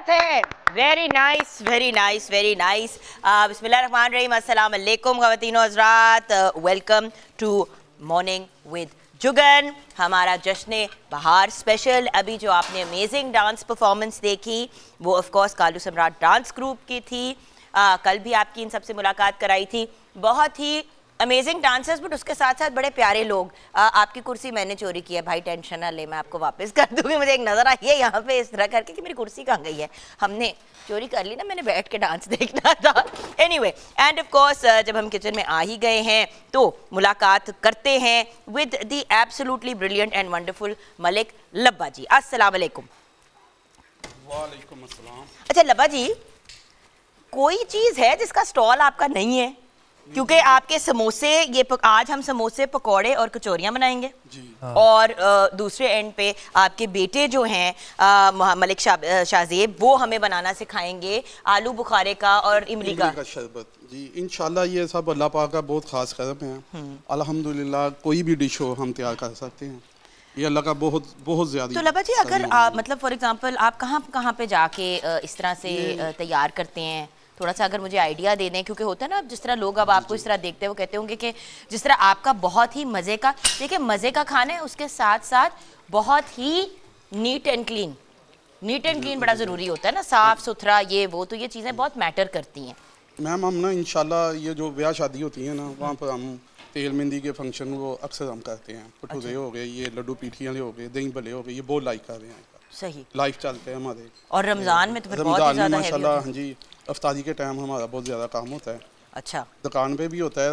बात है। Very nice very nice very nice. बिस्मिल्लाहिर्रहमानिर्रहीम, अस्सलाम वालेकुम ख़वातीन और हज़रात, welcome to morning with Jugan, हमारा जश्न बहार स्पेशल। अभी जो आपने अमेजिंग डांस परफॉर्मेंस देखी वो ऑफ कोर्स कालू सम्राट डांस ग्रुप की थी। कल भी आपकी इन सबसे मुलाकात कराई थी, बहुत ही अमेजिंग डांसर्स, बट उसके साथ साथ बड़े प्यारे लोग। आपकी कुर्सी मैंने चोरी की है भाई, टेंशन ना ले, मैं आपको वापस कर दूंगी। मुझे एक नज़र आई है यहाँ पे इस तरह करके कि मेरी कुर्सी कहाँ गई है। हमने चोरी कर ली ना, मैंने बैठ के डांस देखना था। एनीवे, एंड ऑफ कोर्स जब हम किचन में आ ही गए हैं तो मुलाकात करते हैं with the absolutely brilliant and wonderful Malik Labba ji. अस्सलाम वालेकुम। वालेकुम अस्सलाम। अच्छा लब्बा जी, कोई चीज़ है जिसका स्टॉल आपका नहीं है? क्योंकि आपके समोसे, ये आज हम समोसे, पकौड़े और कचौरियाँ बनाएंगे जी। और दूसरे एंड पे आपके बेटे जो हैं मलिक शाहजेब, वो हमें बनाना सिखाएंगे आलू बुखारे का और इमली का शरबत जी। इंशाल्लाह ये सब अल्लाह पाक का बहुत खास करम है। अल्हम्दुलिल्लाह कोई भी डिश हो हम तैयार कर सकते हैं, ये अल्लाह का बहुत बहुत ज़्यादा। तो लब्बा जी, अगर मतलब फॉर एग्जांपल आप कहाँ पे जाके इस तरह से तैयार करते हैं, थोड़ा सा अगर मुझे आइडिया दे दें। क्योंकि होता है ना, जिस तरह लोग अब आपको इस तरह देखते हैं वो कहते होंगे कि जिस तरह आपका बहुत ही मज़े का, देखिए मज़े का खाना है, उसके साथ साथ बहुत ही नीट एंड क्लीन बड़ा ज़रूरी होता है ना, साफ़ सुथरा, ये वो, तो ये चीज़ें बहुत मैटर करती हैं। मैम हम ना इंशाल्लाह ये जो ब्याह शादी होती है ना, वहाँ पर हम तेल मेहंदी के फंक्शन वो अक्सर हम करते हैं। भटूरे हो गए, ये लड्डू पीठियाँ हो गए, दही भले हो गए, ये बहुत लाइक कर रहे हैं। सही लाइफ चलते हैं हमारे। और रमज़ान में तो फिर बहुत ही ज़्यादा माशाल्लाह, हाँ जी, अफ्तारी के टाइम हमारा बहुत ज़्यादा काम होता है। अच्छा, दुकान पे भी होता है,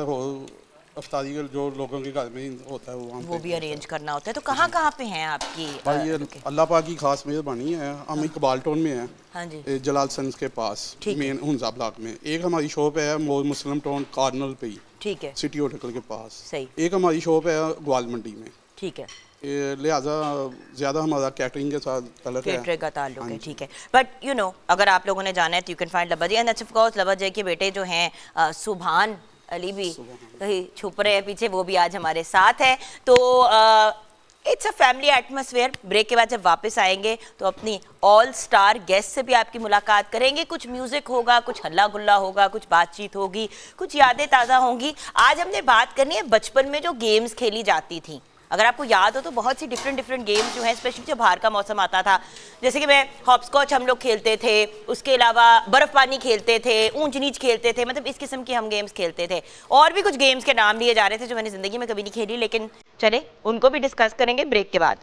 अफ्तारी के जो लोगों के घर में होता है वो भी अरेंज करना होता है। तो कहाँ पे हैं आपकी? भाई ये अल्लाह पाक की खास मेहरबानी है, हम इकबाल टाउन में हैं। हाँ जी, जलाल सन्स के पास मेन हुंजा ब्लॉक में। एक हमारी शॉप है मोर मुस्लिम टाउन कार्नल पे ही, ठीक है, सिटी होटल के पास। सही। एक हमारी शॉप है ग्वाल मंडी में, ठीक है। लिहाजा ज़्यादा हमारा कैटरिंग के साथ कैटरिंग का ताल्लुक है, ठीक है। बट यू नो, अगर आप लोगों ने जाना है तो you can find Labba ji. And of course Labba ji के बेटे जो हैं सुभान अली भी कहीं छुप रहे हैं पीछे, वो भी आज हमारे साथ है। तो it's a family atmosphere. Break के बाद जब वापस आएंगे तो अपनी ऑल स्टार गेस्ट से भी आपकी मुलाकात करेंगे। कुछ म्यूजिक होगा, कुछ हल्ला गुल्ला होगा, कुछ बातचीत होगी, कुछ यादें ताज़ा होंगी। आज हमने बात करनी है बचपन में जो गेम्स खेली जाती थी। अगर आपको याद हो तो बहुत सी डिफरेंट गेम्स जो हैं, स्पेशली जब बाहर का मौसम आता था, जैसे कि मैं हॉपस्कॉच हम लोग खेलते थे, उसके अलावा बर्फ़ पानी खेलते थे, ऊंच नीच खेलते थे, मतलब इस किस्म के हम गेम्स खेलते थे। और भी कुछ गेम्स के नाम लिए जा रहे थे जो मैंने ज़िंदगी में कभी नहीं खेली, लेकिन चले उनको भी डिस्कस करेंगे ब्रेक के बाद।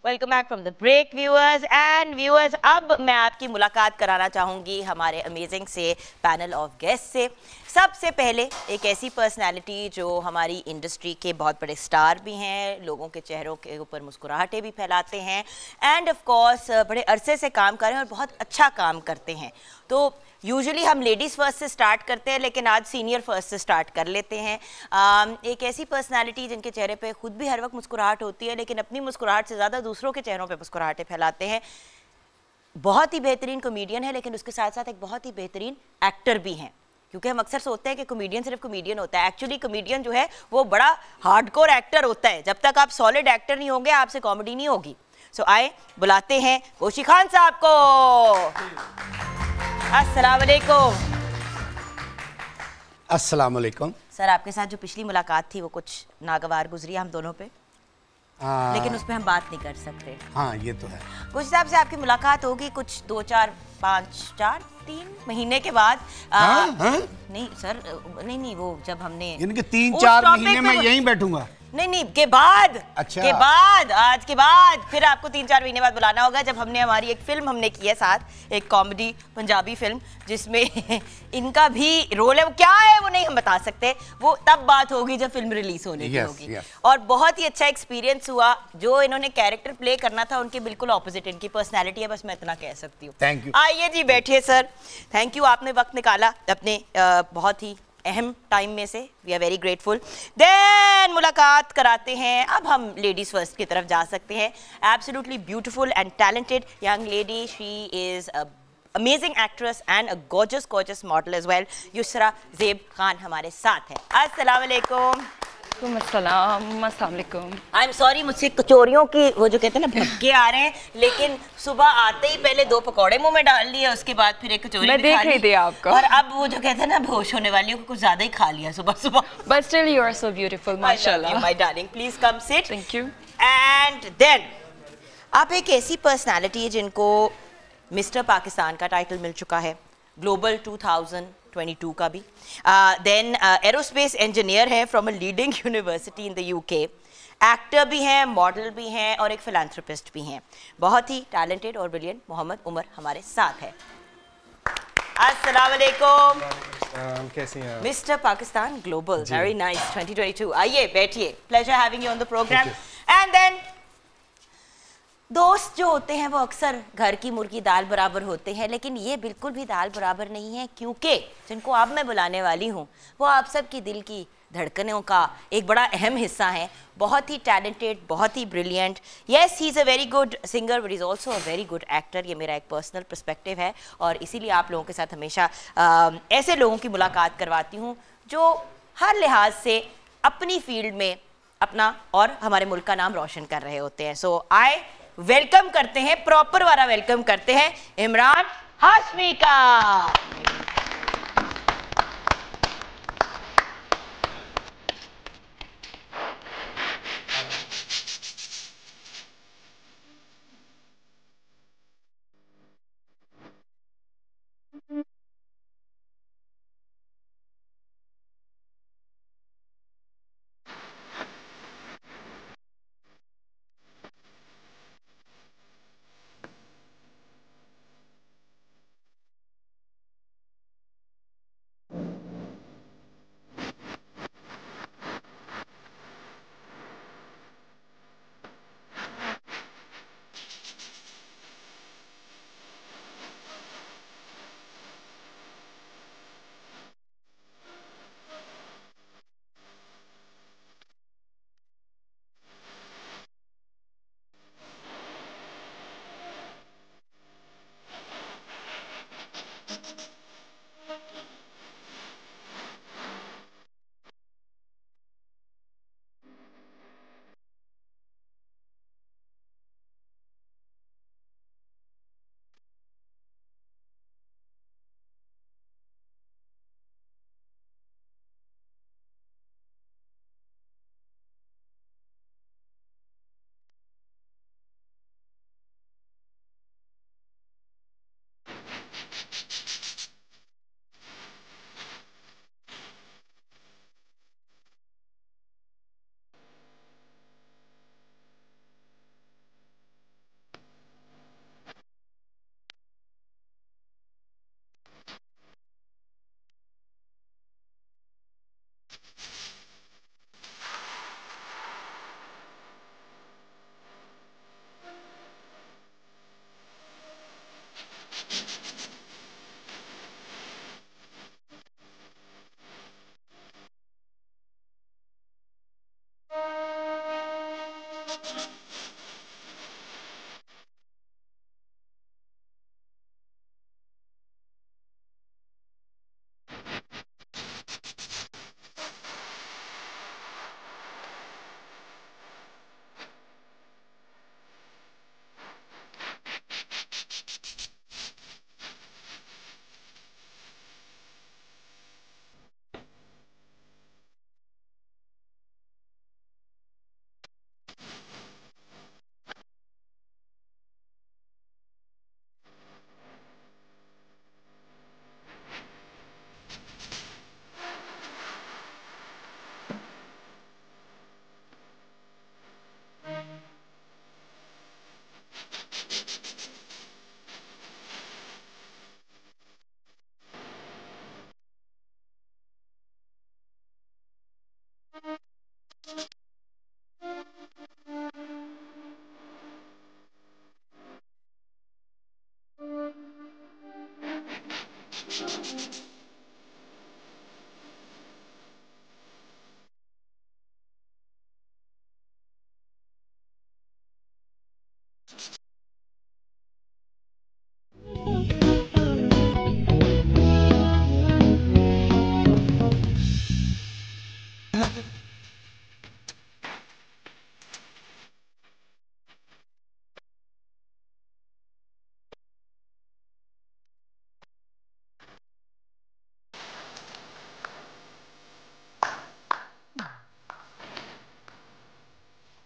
Welcome back from the break viewers and viewers. अब मैं आपकी मुलाकात कराना चाहूँगी हमारे अमेजिंग से पैनल ऑफ गेस्ट से। सबसे पहले एक ऐसी पर्सनालिटी जो हमारी इंडस्ट्री के बहुत बड़े स्टार भी हैं, लोगों के चेहरों के ऊपर मुस्कुराहटें भी फैलाते हैं, एंड ऑफ कोर्स बड़े अरसे से काम कर रहे हैं और बहुत अच्छा काम करते हैं। तो यूजुअली हम लेडीज़ फर्स्ट से स्टार्ट करते हैं, लेकिन आज सीनियर फर्स्ट से स्टार्ट कर लेते हैं। एक ऐसी पर्सनालिटी जिनके चेहरे पे खुद भी हर वक्त मुस्कुराहट होती है, लेकिन अपनी मुस्कुराहट से ज़्यादा दूसरों के चेहरों पे मुस्कुराहटें फैलाते हैं। बहुत ही बेहतरीन कॉमेडियन है, लेकिन उसके साथ साथ एक बहुत ही बेहतरीन एक्टर भी हैं। क्योंकि हम अक्सर सोचते हैं कि कॉमेडियन सिर्फ कॉमेडियन होता है, एक्चुअली कॉमेडियन जो है वो बड़ा हार्डकोर एक्टर होता है। जब तक आप सॉलिड एक्टर नहीं होंगे, आपसे कॉमेडी नहीं होगी। सो आए बुलाते हैं गोशी खान साहब को। अस्सलाम वालेकुम। अस्सलाम वालेकुम। सर, आपके साथ जो पिछली मुलाकात थी वो कुछ नागवार गुजरी हम दोनों पे, लेकिन उस पर हम बात नहीं कर सकते। हाँ, ये तो है। कुछ हिसाब से आपकी मुलाकात होगी कुछ 2, 4, 5, 4, 3 महीने के बाद। हाँ? नहीं सर, नहीं वो जब हमने इनके 3-4 महीने में यहीं बैठूंगा। नहीं नहीं के बाद, अच्छा। के बाद, आज के बाद फिर आपको 3-4 महीने बाद बुलाना होगा, जब हमने हमारी एक फिल्म हमने की है साथ, एक कॉमेडी पंजाबी फिल्म जिसमें इनका भी रोल है। वो क्या है वो नहीं हम बता सकते, वो तब बात होगी जब फिल्म रिलीज होने की होगी। और बहुत ही अच्छा एक्सपीरियंस हुआ। जो इन्होंने कैरेक्टर प्ले करना था उनके बिल्कुल ऑपोजिट इनकी पर्सनैलिटी है, बस मैं इतना कह सकती हूँ। Thank you. आइए जी बैठिए सर। थैंक यू, आपने वक्त निकाला अपने बहुत ही अहम टाइम में से। We are very grateful. Then मुलाकात कराते हैं, अब हम लेडीज फर्स्ट की तरफ जा सकते हैं। Absolutely beautiful and talented young lady, she is a amazing actress and a gorgeous gorgeous model as well. Yusra Zeb Khan हमारे साथ है। अस्सलाम वालेकुम। आई एम सॉरी, मुझसे कचौरियों की वो जो कहते हैं ना भक्के आ रहे हैं, लेकिन सुबह आते ही पहले 2 पकौड़े मुंह में डाल लिए, उसके बाद फिर एक कचौरी मैं देख रही थी आपको, और अब वो जो कहते हैं ना बेहोश होने वाली को कुछ ज्यादा ही खा लिया सुबह सुबह। But still you are so beautiful, माशाल्लाह। My darling, please come sit. Thank you. And then आप एक ऐसी पर्सनालिटी है जिनको मिस्टर पाकिस्तान का टाइटल मिल चुका है, ग्लोबल 2022 का भी। देन एरोस्पेस इंजीनियर है from a leading university in the UK. Actor भी हैं, मॉडल भी हैं और एक फिलैंथ्रोपिस्ट भी हैं। बहुत ही टैलेंटेड और ब्रिलियंट मोहम्मद उमर हमारे साथ है। अस्सलाम वालेकुम। कैसी हैं mister Pakistan global, very nice 2022। आइए बैठिए, pleasure having you on the programme. And then दोस्त जो होते हैं वो अक्सर घर की मुर्गी दाल बराबर होते हैं, लेकिन ये बिल्कुल भी दाल बराबर नहीं है, क्योंकि जिनको अब मैं बुलाने वाली हूँ वो आप सब की दिल की धड़कनों का एक बड़ा अहम हिस्सा है। बहुत ही टैलेंटेड, बहुत ही brilliant. Yes, he is a very good singer but is also a very good actor. ये मेरा एक पर्सनल पर्सपेक्टिव है और इसीलिए आप लोगों के साथ हमेशा ऐसे लोगों की मुलाकात करवाती हूँ जो हर लिहाज से अपनी फील्ड में अपना और हमारे मुल्क का नाम रोशन कर रहे होते हैं। सो आई वेलकम करते हैं, प्रॉपर वाला वेलकम करते हैं इमरान हाशमी का।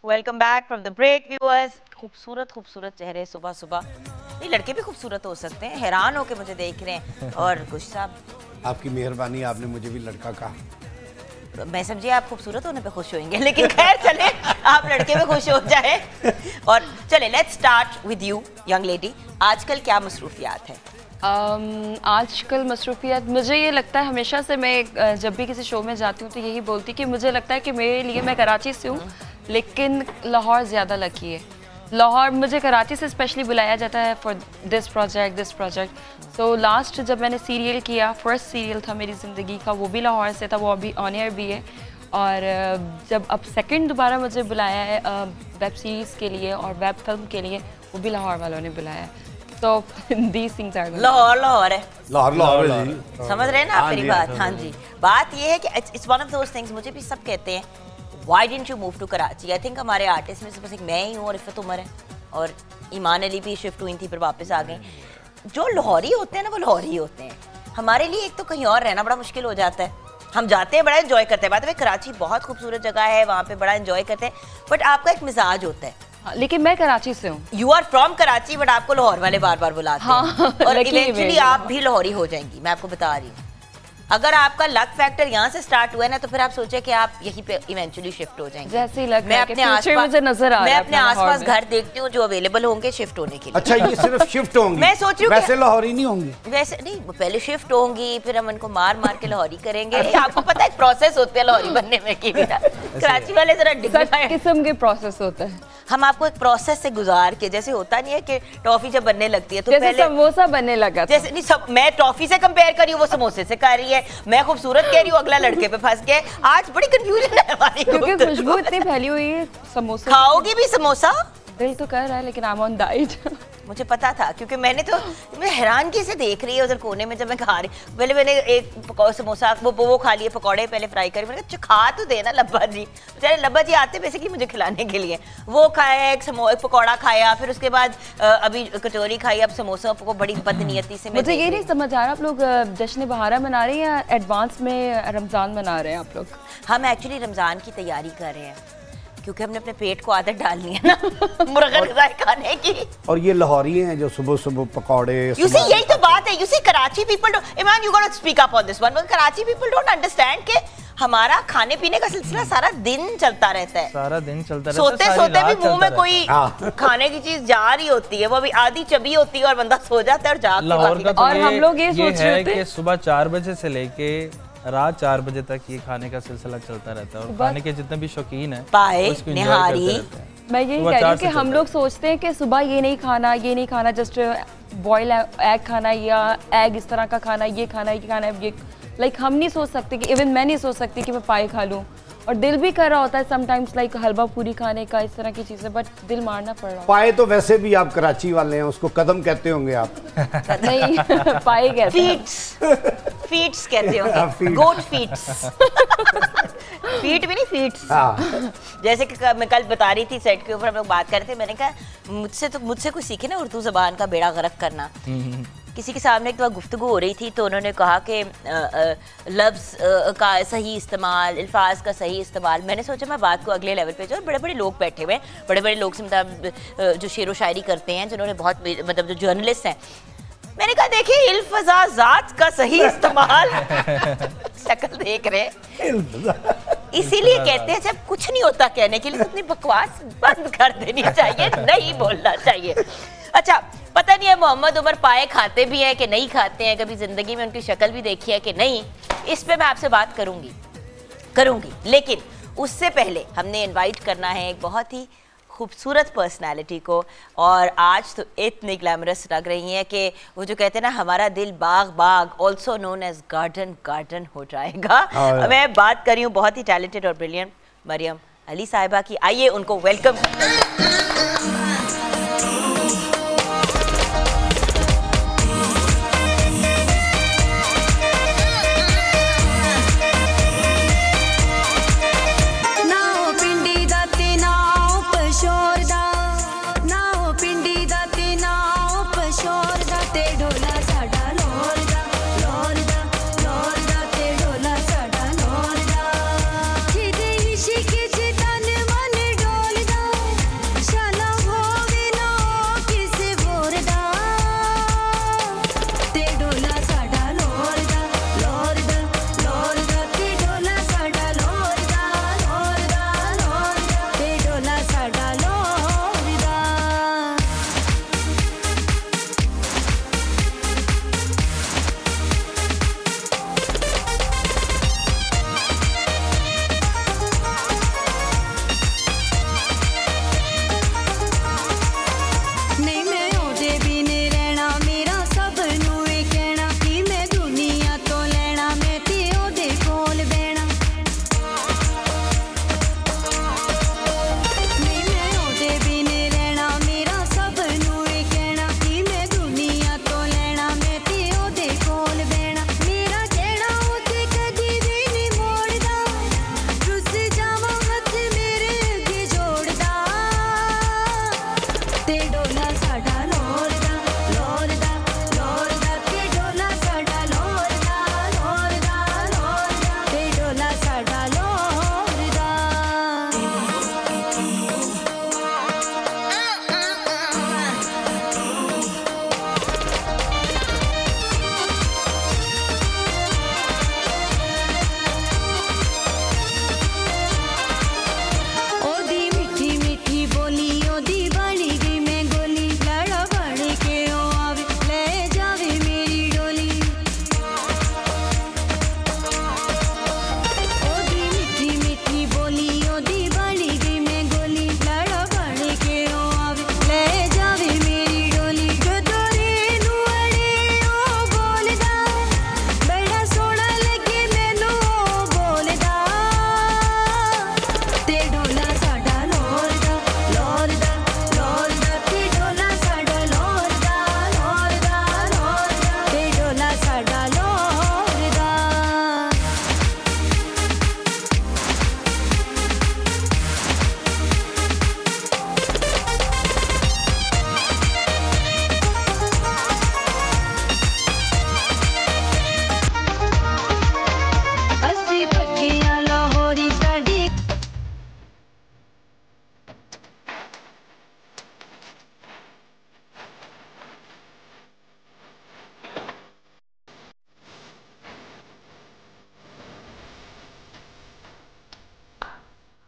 Welcome back from the break viewers. खूबसूरत खूबसूरत चेहरे सुबह सुबह। ये लड़के भी खूबसूरत हो सकते हैं, हैरान होके मुझे देख रहे हैं। और खुश साहब, आपकी मेहरबानी, आपने मुझे भी लड़का कहा। मैं समझी आप खूबसूरत होने पे खुश होंगे, लेकिन खैर चले, आप लड़के में खुश हो जाए। और चले, let's start with you young lady. आजकल क्या मसरूफियात है? आजकल मसरूफियात, मुझे ये लगता है हमेशा से मैं जब भी किसी शो में जाती हूँ तो यही बोलती कि मुझे लगता है कि मेरे लिए, मैं कराची से हूँ लेकिन लाहौर ज़्यादा लकी है। लाहौर, मुझे कराची से स्पेशली बुलाया जाता है for this project. So last जब मैंने सीरियल किया, फर्स्ट सीरियल था मेरी ज़िंदगी का, वो भी लाहौर से था, वो अभी ऑन एयर भी है। और जब अब सेकंड दोबारा मुझे बुलाया है वेब सीरीज़ के लिए और वेब फिल्म के लिए, वो भी लाहौर वालों ने बुलाया है। तो दीज थिंग्स आर लाहौर है, लाहौर समझ रहे हैं ना आप मेरी बात? हाँ जी, बात ये है कि it's one of those things. मुझे भी सब कहते हैं why didn't you move to Karachi. I think हमारे आर्टिस्ट में से बस एक मैं ही हूँ और इफ़त उमर है, और ईमान अली भी शिफ्ट हुई थी फिर वापस आ गई। जो लाहौरी होते हैं ना, वो लाहौरी होते हैं। हमारे लिए एक तो कहीं और रहना बड़ा मुश्किल हो जाता है। हम जाते हैं, बड़ा एंजॉय करते हैं। बात है, कराची बहुत खूबसूरत जगह है, वहाँ पे बड़ा एंजॉय करते हैं, बट आपका एक मिजाज होता है। लेकिन मैं कराची से हूँ। You are from Karachi, but आपको लाहौर वाले बार बार बुलाते हैं। हाँ, और इवेंचुअली आप भी लाहौरी हो जाएंगी, मैं आपको बता रही हूँ। अगर आपका लक फैक्टर यहाँ से स्टार्ट हुआ है ना, तो फिर आप सोचे कि आप यहीं पे इवेंचुअली शिफ्ट हो जाएंगे। जैसे ही लग मैं अपने आसपास नजर आ रहा है, मैं अपने आसपास घर देखती हूँ जो अवेलेबल होंगे शिफ्ट होने के लिए। अच्छा, ये सिर्फ शिफ्ट होंगी? मैं सोच रही हूँ वैसे लाहौरी नहीं होंगी? वैसे नहीं, पहले शिफ्ट होंगी, फिर हम उनको मार मार के लाहौरी करेंगे। आपको पता है प्रोसेस होती है लाहौरी बनने में की। कराची वाले जरा डिग्निफाइड किस्म के प्रोसेस होता है। हम आपको एक प्रोसेस से गुजार के, जैसे होता नहीं है कि टॉफी जब बनने लगती है तो जैसे पहले समोसा बनने लगा, जैसे नहीं सब, मैं टॉफी से कंपेयर कर रही हूँ, वो समोसे से कर रही है। मैं खूबसूरत कह रही हूँ, अगला लड़के पे फंस गया। आज बड़ी कंफ्यूजन है हमारी, क्योंकि खुशबू इतनी फैली हुई है समोसा। खाओगी भी समोसा? दिल तो कर रहा है, लेकिन आई एम ऑन डाइट। मुझे पता था, क्योंकि मैं हैरानगी से देख रही है उधर कोने में जब मैं खा रही। पहले मैंने एक समोसा वो खा लिए, पकौड़े पहले फ्राई करी। मैंने कहा खा तो देना लब्बा जी। बेचारे लब्बा जी आते बेसिकली मुझे खिलाने के लिए। वो खाया, एक पकौड़ा खाया, फिर उसके बाद अभी कचौरी खाई, अब समोसा को बड़ी बदनीयती से। मुझे ये नहीं समझ आ रहा, आप लोग जश्न बहारा मना रहे हैं या एडवांस में रमज़ान मना रहे हैं आप लोग? हम एक्चुअली रमज़ान की तैयारी कर रहे हैं, क्योंकि हमने अपने पेट को आदत डालनी है ना मुर्गा खाने की। और ये लाहौरी हैं जो सुबह सुबह पकौड़े। You see, यही तो बात है। You see, Karachi people don't, Iman, you got to speak up on this one. Karachi people don't understand कि हमारा खाने पीने का सिलसिला सारा दिन चलता रहता है। सारा दिन चलता रहता है। सोते सोते भी मुंह में कोई खाने की चीज जा रही होती है, वो भी आधी चबी होती है और बंदा सो जाता है और जाग लाहौर का तो और हम लोग ये सोच रहे थे कि सुबह 4 बजे से लेके रात 4 बजे तक ये खाने का सिलसिला चलता रहता है, और खाने के जितने भी शौकीन हैं पाए उसको enjoy निहारी। करते रहते हैं। मैं यही कह रही हूँ कि हम लोग सोचते हैं कि सुबह ये नहीं खाना, जस्ट बॉयल एग खाना या एग इस तरह का खाना, ये खाना, ये लाइक हम नहीं सोच सकते कि, इवन मैं नहीं सोच सकती कि मैं पाए खा लूँ। और दिल भी कर रहा होता है समटाइम्स लाइक हलवा पूरी खाने का, इस तरह की चीजें, बट दिल मारना पड़ रहा है। पाए तो वैसे भी आप कराची वाले हैं, उसको कदम कहते होंगे आप। नहीं पाए कहते हैं। फीट्स कहते होंगे, गोट फीट्स। फीट भी नहीं, फीट्स। जैसे कि मैं कल बता रही थी सेट के ऊपर, हम लोग बात कर रहे थे, मैंने कहा मुझसे कुछ सीखे ना उर्दू जबान का बेड़ा गर्क करना। किसी के सामने एक बार गुफ्तगू हो रही थी तो उन्होंने कहा कि लफ्ज़ का सही इस्तेमाल, अल्फाज का सही इस्तेमाल। मैंने सोचा मैं बात को अगले लेवल पे जो बड़े बड़े लोग बैठे हुए हैं, बड़े बड़े लोग से मतलब जो शेर व शायरी करते हैं, जिन्होंने बहुत मतलब जो जर्नलिस्ट हैं, मैंने कहा देखिए इल्फज़ाज़ात का सही इस्तेमाल। शक्ल देख रहे, इसीलिए कहते हैं जब कुछ नहीं होता कहने के लिए तो अपनी बकवास बंद कर देनी चाहिए, नहीं बोलना चाहिए। अच्छा, पता नहीं है मोहम्मद उमर पाए खाते भी हैं कि नहीं खाते हैं, कभी जिंदगी में उनकी शक्ल भी देखी है कि नहीं, इस पे मैं आपसे बात करूंगी। लेकिन उससे पहले हमने इनवाइट करना है एक बहुत ही खूबसूरत पर्सनालिटी को, और आज तो इतनी ग्लैमरस लग रही हैं कि वो जो कहते हैं ना, हमारा दिल बाग बाग also known as garden garden हो जाएगा। मैं बात कर रही हूँ बहुत ही टैलेंटेड और ब्रिलियंट मरियम अली साहिबा की। आइए उनको welcome.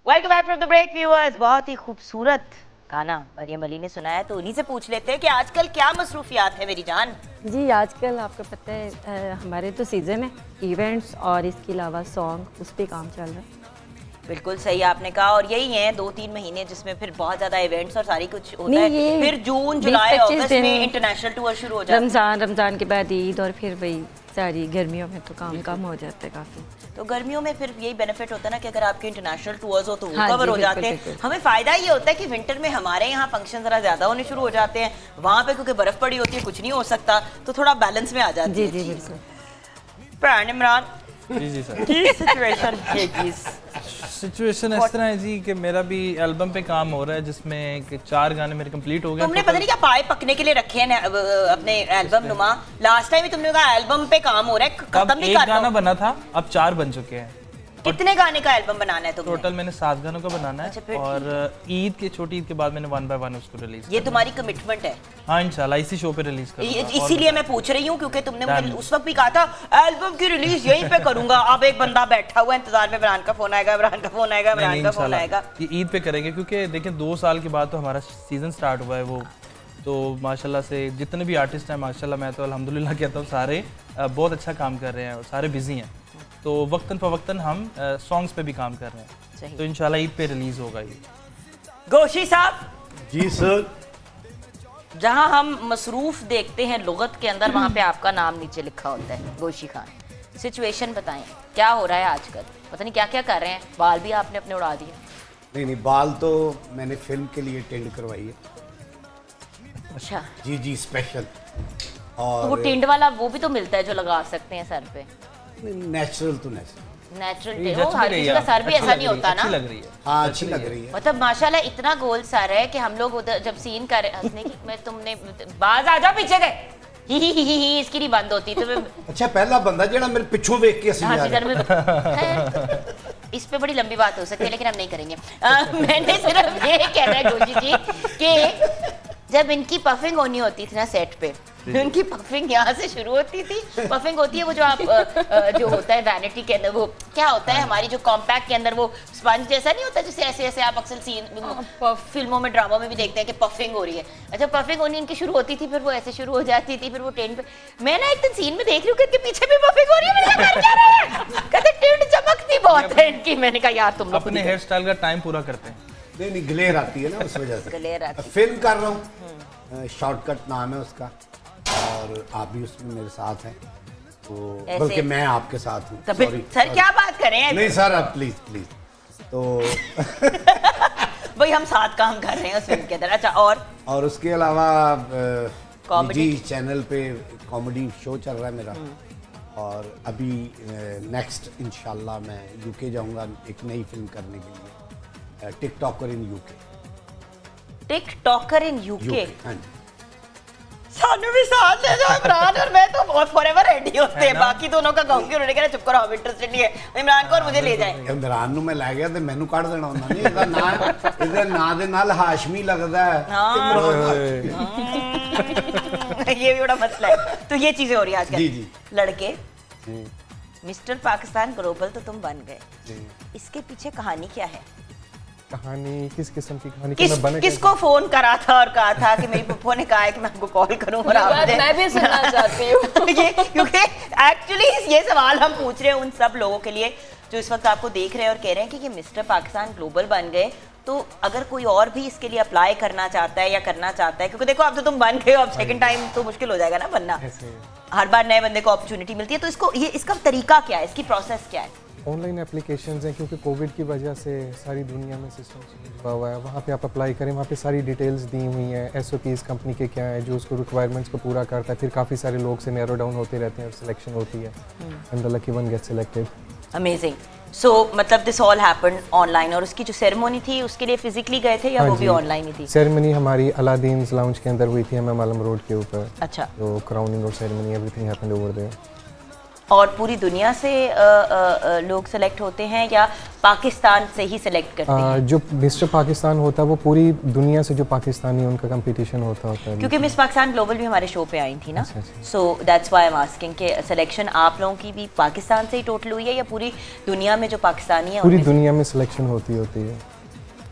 Welcome back from the break viewers. बहुत ही खूबसूरत गाना मरियम अली ने सुनाया, तो उन्हीं से पूछ लेते हैं कि आजकल क्या मसरूफियात है मेरी जान। जी आजकल आपको पता है हमारे तो सीज़न है इवेंट्स और इसके अलावा सॉन्ग, उस पर काम चल रहा है। बिल्कुल सही आपने कहा, और यही हैं 2-3 महीने जिसमें फिर बहुत ज्यादा इवेंट्स और सारी कुछ होता है। फिर जून जुलाई अगस्त में इंटरनेशनल टूर शुरू हो जाता है, रमजान के बाद ईद, और फिर वही सारी गर्मियों में तो काम कम हो जाता है काफ़ी। तो गर्मियों में फिर यही बेनिफिट होता है ना कि अगर आपके इंटरनेशनल टूर्स हो तो वो कवर हो जाते हैं। हमें फायदा ये होता है कि विंटर में हमारे यहाँ फंक्शन जरा ज्यादा होने शुरू हो जाते हैं, वहाँ पे क्योंकि बर्फ पड़ी होती है कुछ नहीं हो सकता, तो थोड़ा बैलेंस में आ जाती है। जी बिल्कुल। प्राण इमरान जी सर, सिचुएशन सिचुएशन इस तरह है जी कि मेरा भी एल्बम पे काम हो रहा है जिसमें 4 गाने मेरे कंप्लीट हो गए। तुमने पता नहीं क्या पाए पकने के लिए रखे हैं अपने एल्बम नुमा। लास्ट टाइम भी तुमने कहा एल्बम पे काम हो रहा है, खत्म नहीं कर रहा। 1 गाना बना था, अब 4 बन चुके हैं। कितने गाने का एल्बम बनाना है तुमने? टोटल मैंने 7 गानों का बनाना है। अच्छा, और ईद के छोटी ईद के बाद मैंने 1 बाय 1 उसको रिलीज। ये तुम्हारी कमिटमेंट है? हाँ इंशाल्लाह इसी शो पे रिलीज करूंगा। इसीलिए मैं पूछ रही हूँ क्योंकि तुमने मुझे उस वक्त भी कहा था एल्बम की रिलीज यहीं पे करूंगा। अब एक बंदा बैठा हुआ इंतजार में, इमरान का फोन आएगा, इमरान का फोन आएगा, इमरान का फोन आएगा। ये ईद पे करेंगे क्योंकि देखिए 2 साल के बाद तो हमारा सीजन स्टार्ट हुआ है वो, तो माशाल्लाह से जितने भी आर्टिस्ट हैं माशाल्लाह, मैं तो अल्हम्दुलिल्लाह कहता हूँ सारे बहुत अच्छा काम कर रहे हैं और सारे बिजी हैं। तो वक्तन फ़वक्तन हम सॉन्ग्स पे भी काम कर रहे हैं, तो इंशाल्लाह ईद पे रिलीज़ होगा ये। गोशी साहब जी सर। जहां हम मसरूफ देखते हैं लुगत के अंदर, वहां पे आपका नाम नीचे लिखा होता है, गोशी खान। सिचुएशन बताएं, क्या हो रहा है आजकल? पता नहीं क्या क्या कर रहे हैं, बाल भी आपने अपने उड़ा दिए। नहीं, बाल तो मैंने फिल्म के लिए टेंड करवाई है। अच्छा जी स्पेशल। और तो वो और टेंट वाला वो भी तो मिलता है जो लगा सकते हैं सर पे? नेचुरल तो नेचुरल। नेचुरल हर किसी का सर भी ऐसा नहीं होता ना। अच्छी लग रही है। हाँ, अच्छी लग रही है। मतलब माशाल्लाह इतना गोल सर है कि हम लोग उधर जब सीन कर हंसने की, मैं तुमने बाज आ जाओ पीछे से, ही इसकी नहीं बंद होती तो मैं अच्छा, पहला बंदा जेड़ा मेरे पिछों देख के हंसी जा रहा है। इस पे बड़ी लंबी बात हो सकती है लेकिन हम नहीं करेंगे। मैंने सिर्फ ये कहना है गोशी जी कि जब इनकी पफिंग होनी होती थी ना सेट पे, उनकी पफिंग यहाँ से शुरू होती थी। पफिंग होती है वो जो आप जो होता है वैनिटी के अंदर, वो क्या होता है हमारी जो कॉम्पैक्ट के अंदर वो स्पंज जैसा नहीं होता जिसे ऐसे ऐसे आप अक्सर सीन फिल्मों में ड्रामा में भी देखते हैं कि पफिंग हो रही है। अच्छा, पफिंग होनी इनकी शुरू होती थी, फिर वो ऐसे शुरू हो जाती थी, फिर वो टेंट पे। मैं ना एक दिन सीन में देख रही हूँ कि पीछे भी पफिंग हो रही है। मैंने कहा क्या रहा है? कहते टेंट चमकती बहुत है इनकी। मैंने कहा यार तुम अपने हेयर स्टाइल का टाइम पूरा करते हैं। नहीं, ग्लेयर आती है ना उस वजह से। ग्लेयर आती है। फिल्म कर रहा हूँ, शॉर्टकट नाम है उसका, और आप भी उसमें मेरे साथ हैं, तो बल्कि मैं आपके साथ हूँ। सर क्या बात करें? नहीं सर, आप प्लीज तो भाई हम साथ काम कर रहे हैं उस फिल्म के अंदर। अच्छा, और उसके अलावा कॉमेडी चैनल पे कॉमेडी शो चल रहा है मेरा, और अभी नेक्स्ट इंशाल्लाह मैं यूके जाऊंगा एक नई फिल्म करने के लिए, TikToker in UK. TikToker in UK? हाँ जी। सानू भी साथ ले जाओ इमरान और मैं तो बहुत फॉरएवर रेडी होते हैं। बाकी दोनों का कहूंगी, उन्होंने कहा चुप करो, हम इंटरेस्टेड नहीं है। इमरान को और मुझे ले जाए। इमरान ਨੂੰ ਮੈਂ ਲੈ ਗਿਆ ਤੇ ਮੈਨੂੰ ਕੱਢ ਦੇਣਾ ਹੁੰਦਾ ਨਹੀਂ। ਇਹਦਾ ਨਾਂ ਦੇ ਨਾਲ ਹਾਸ਼ਮੀ ਲੱਗਦਾ ਹੈ। ये भी बड़ा मसला है। तो ये चीजें हो रही है आजकल। जी लड़के मिस्टर पाकिस्तान ग्लोबल तो तुम बन गए, इसके पीछे कहानी क्या है? कहानी किस किस्म की कहानी? किसको फोन करा था और कहा था कि मेरी पप्पो ने कहा है कि मैं आपको कॉल करूं? और आप मैं भी सुनना चाहती हूँ। ये क्योंकि एक्चुअली ये सवाल हम पूछ रहे हैं उन सब लोगों के लिए जो इस वक्त आपको देख रहे हैं और कह रहे हैं कि ये मिस्टर पाकिस्तान ग्लोबल बन गए, तो अगर कोई और भी इसके लिए अप्लाई करना चाहता है या करना चाहता है, क्योंकि देखो अब तो तुम बन गए हो, अब सेकंड टाइम तो मुश्किल हो जाएगा ना बनना, हर बार नए बंदे को अपॉर्चुनिटी मिलती है, तो इसको ये इसका तरीका क्या है, इसकी प्रोसेस क्या है? ऑनलाइन एप्लीकेशंस हैं, क्योंकि कोविड की वजह से सारी दुनिया में सिस्टम चेंज हुआ है। वहाँ पे आप अप्लाई करें, वहाँ पे सारी डिटेल्स दी हुई हैं, SOPs कंपनी के क्या है जो उसको रिक्वायरमेंट्स को पूरा करता है। फिर काफ़ी सारे लोग से नैरो डाउन होते रहते हैं और सिलेक्शन होती है, and the lucky one gets selected. Amazing. So मतलब दिस ऑल हैपेंड ऑनलाइन, और उसकी जो सेरेमनी थी उसके लिए फिजिकली गए थे या वो भी ऑनलाइन ही थी? सेरेमनी हमारी अलादीन्स लाउंज के अंदर हुई थी, हमें मालम रोड के ऊपर। अच्छा। तो क्राउनिंग और ceremony everything happened over there. और पूरी दुनिया से लोग सेलेक्ट होते हैं या पाकिस्तान से ही सेलेक्ट करते हैं? जो मिस्टर पाकिस्तान होता है वो पूरी दुनिया से जो पाकिस्तानी उनका कंपटीशन होता है, क्योंकि मिस पाकिस्तान ग्लोबल भी हमारे शो पे आई थी ना, so that's why I am asking कि सिलेक्शन आप लोगों की भी पाकिस्तान से ही टोटल हुई है या पूरी दुनिया में जो पाकिस्तानी है? पूरी दुनिया में सिलेक्शन होती है।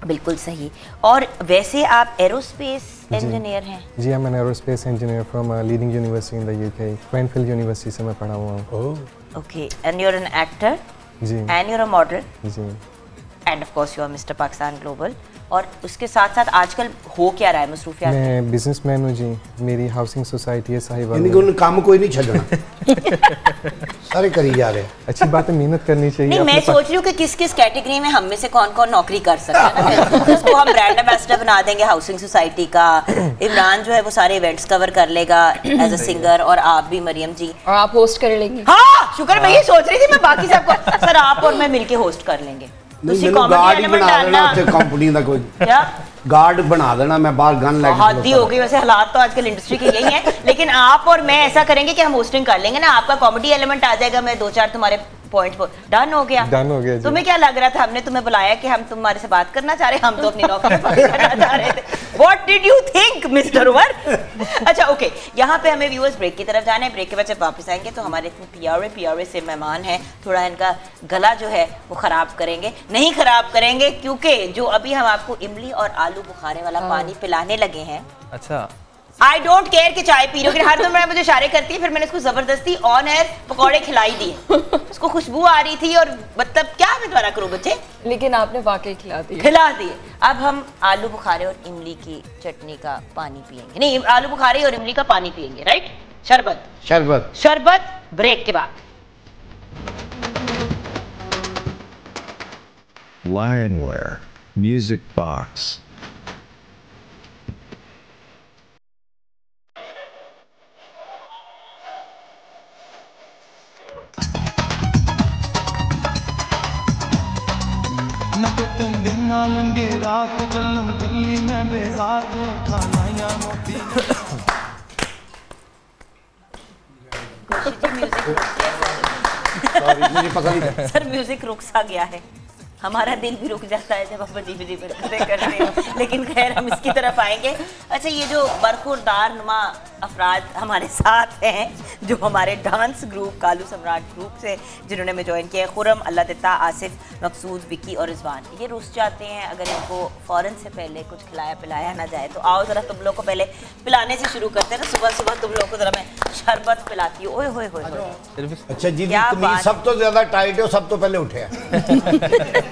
बिल्कुल सही। और वैसे आप एरोस्पेस इंजीनियर हैं? जी, I am an aerospace engineer from leading university in the UK, Cranfield University से मैं पढ़ा हुआ हूँ। Okay, and you are an actor? जी। And you are a model? जी। And of course you are Mister Pakistan Global. और उसके साथ साथ आजकल हो क्या रहा है मसरूफियात? मैं बिजनेसमैन हूँ जी, मेरी हाउसिंग सोसाइटी है साहिवाल में। इनको काम कोई नहीं छड़ना। सारे करी जा रहे हैं। अच्छी बात है, मेहनत करनी चाहिए। नहीं, मैं सोच रही हूँ कि किस किस कैटेगरी में हम में से कौन कौन नौकरी कर सकता है ना। उसको हम ब्रांड एम्बेसडर बना देंगे हाउसिंग सोसाइटी का। इमरान जो है वो सारे इवेंट्स कवर कर लेगा एज अ सिंगर, और आप भी मरियम जी, और आप होस्ट कर लेंगे। हाँ शुक्र, मैं ये सोच रही थी मैं बाकी सबको सर आप और मैं मिलके होस्ट कर लेंगे। गार्ड ही बना देना कंपनी का कोई क्या गार्ड बना देना, मैं बाहर गन लेके हद ही हो गई। वैसे हालात तो आजकल इंडस्ट्री के यही हैं, लेकिन आप और मैं ऐसा करेंगे कि हम होस्टिंग कर लेंगे ना, आपका कॉमेडी एलिमेंट आ जाएगा, मैं 2-4 तुम्हारे पॉइंट पर डन हो गया। डन हो गया। तुम्हें क्या लग रहा था हमने तुम्हें बुलाया कि हम तुम्हारे से बात करना चाह रहे, हम तो अपनी नौकरी करना चाह रहे थे। What did you think mister Umar? अच्छा ओके, यहाँ पे हमें व्यूअर्स ब्रेक की तरफ जाना है। ब्रेक के बाद जब वापस आएंगे तो हमारे इतने प्यारे से मेहमान हैं, थोड़ा इनका गला जो है वो खराब करेंगे, नहीं खराब करेंगे, क्योंकि जो अभी हम आपको इमली और आलू बुखारे वाला पानी पिलाने लगे हैं। अच्छा, आई डोंट केयर कि चाय पी रही हो, हर दम मुझे इशारे करती है, फिर मैंने इसको जबरदस्ती ऑन एयर पकौड़े खिलाई दिए, उसको खुशबू आ रही थी और मतलब क्या मैं दोबारा करूँ बच्चे, लेकिन आपने वाकई खिला दिए। अब हम आलू बुखारे और इमली की चटनी का पानी पियेंगे, नहीं आलू बुखारे और इमली का पानी पियेंगे, राइट? शरबत ब्रेक के बाद। Lionware Music Box. Sir music रुक सा गया है, हमारा दिल भी रुक जाता है जब आप अजीब अजीब हरकतें करते हैं, लेकिन खैर हम इसकी तरफ आएंगे। अच्छा, ये जो बरखुरदार नुमा अफराद हमारे साथ हैं, जो हमारे डांस ग्रुप कालू सम्राट ग्रुप से जिन्होंने हमें ज्वाइन किया है, खुरम, अल्लाह दिता, आसिफ, मकसूद, विकी और रिजवान, ये रुस जाते हैं अगर इनको फ़ौरन से पहले कुछ खिलाया पिलाया ना जाए। तो आओ ज़रा तुम लोग को पहले पिलाने से शुरू करते हैं ना, सुबह सुबह तुम लोग को ज़रा मैं शरबत पिलाती हूँ। ओए होए होए। अच्छा जी, सब तो ज़्यादा टाइट हो, सब तो पहले उठे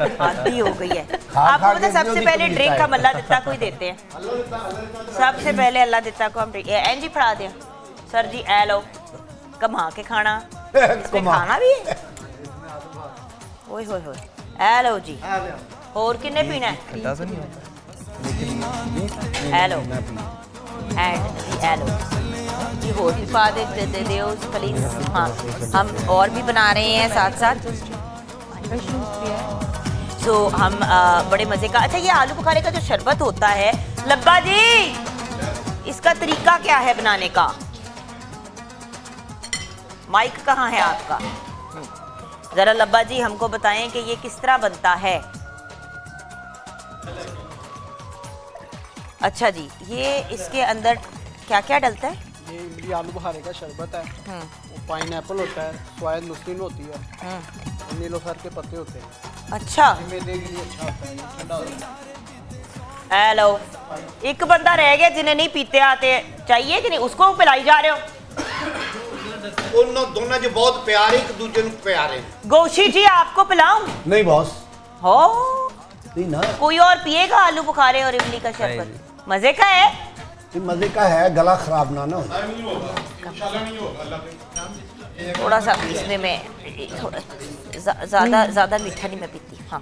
आदि हो गई है आपको पता, सबसे पहले ड्रिंक हम अल्लाह दिता को ही देते हैं, सबसे पहले अल्लाह दिता को हम ड्रिंक एनजी फड़ा दें। सर जी ए लो, कमा के खाना, इसमें खाना भी है। ओए होए होए, ए लो जी, और किन्ने पीना है? ए लो ए लो जी, और भी पा दे दो प्लीज। हाँ, हम और भी बना रहे हैं साथ साथ, तो हम बड़े मजे का। अच्छा, ये आलू बुखारे का जो शरबत होता है, लब्बा जी इसका तरीका क्या है बनाने का? माइक कहाँ है आपका? जरा लब्बा जी हमको बताएं कि ये किस तरह बनता है। अच्छा जी, ये इसके अंदर क्या क्या डलता है? ये इमली आलू बुखारे का शरबत है, पाइनएप्पल होता है, स्वाद नुस्खीन होती है, नीलोफर के पत्ते होते हैं। अच्छा, मेरे लिए अच्छा होता है, ठंडा होता है। हेलो, एक बंदा रह गया जिन्हें नहीं पीते आते, चाहिए कि नहीं? उसको पिलाई जा रहे हो? दोनों जो बहुत प्यारे, एक दूसरे को प्यारे। गोशी जी आपको पिलाऊं? नहीं बॉस, हो नहीं ना, कोई और पिएगा आलू बुखारे और इमली का शरबत? मजे का है, मजे का है, गला खराब ना हो। थोड़ा सा इसमें मैं ज्यादा मीठा नहीं मैं पीती। हाँ,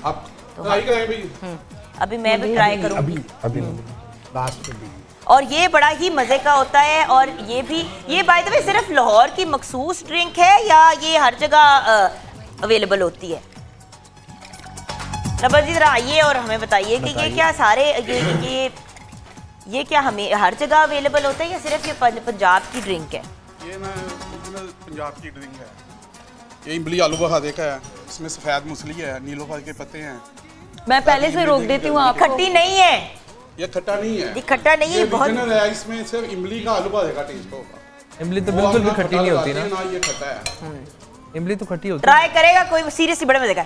तो अभी मैं भी ट्राई करूंगी। अभी लास्ट में। और ये बड़ा ही मजे का होता है, और ये भी, ये बाय द वे सिर्फ लाहौर की मखसूस ड्रिंक है या ये हर जगह अवेलेबल होती है? नबर जी जरा आइए और हमें बताइए कि ये क्या सारे ये क्या हमें हर जगह अवेलेबल होता है या सिर्फ ये पंजाब की ड्रिंक है? ये ना पंजाब की ड्रिंक है, ये इमली आलू बुखारे का है, इसमें सफेद मूसली है, नीलोफर के पत्ते हैं। मैं पहले से रोक देती हूँ, आप खट्टी नहीं है, ये खट्टा नहीं है, ये खट्टा नहीं है, बहुत है, इसमें सिर्फ इमली का आलू बुखारे का टेस्ट होगा। इमली तो बिल्कुल भी खट्टी नहीं होती ना, ये खट्टा है, इमली तो खट्टी होती है। ट्राई करेगा कोई? सीरियसली बड़े मजे का।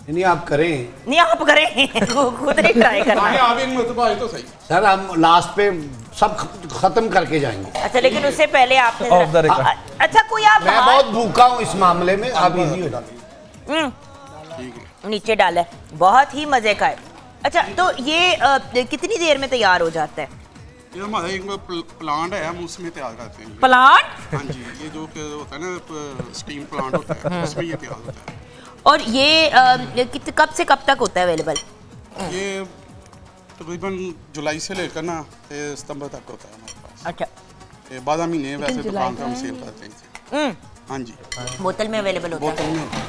नहीं आप करें, नहीं आप करें, खुद नहीं ट्राई करना है। आप एक मरतबा आए तो सही। सर हम लास्ट पे सब खत्म करके जाएंगे। अच्छा, लेकिन उससे पहले आपने अच्छा कोई आप मैं बहुत भूखा हूँ इस मामले में, आप इजी हो जाए। नीचे डाला, बहुत ही मजे का है। अच्छा, तो ये कितनी देर में तैयार हो जाता है? ये हमारा एक प्लांट है, हम उसमें तैयार करते हैं। प्लांट? हाँ जी, ये जो होता है ना स्टीम प्लांट होता है, उसमें ये तैयार होता है। और ये कब से कब तक होता है अवेलेबल? ये तकरीबन जुलाई से लेकर ना सितंबर तक होता है हमारे पास। अच्छा, ये 12 महीने वैसे दुकान पर हम सेल करते हैं। हाँ जी, बोतल में अवेलेबल होता है। बोतल में होता है।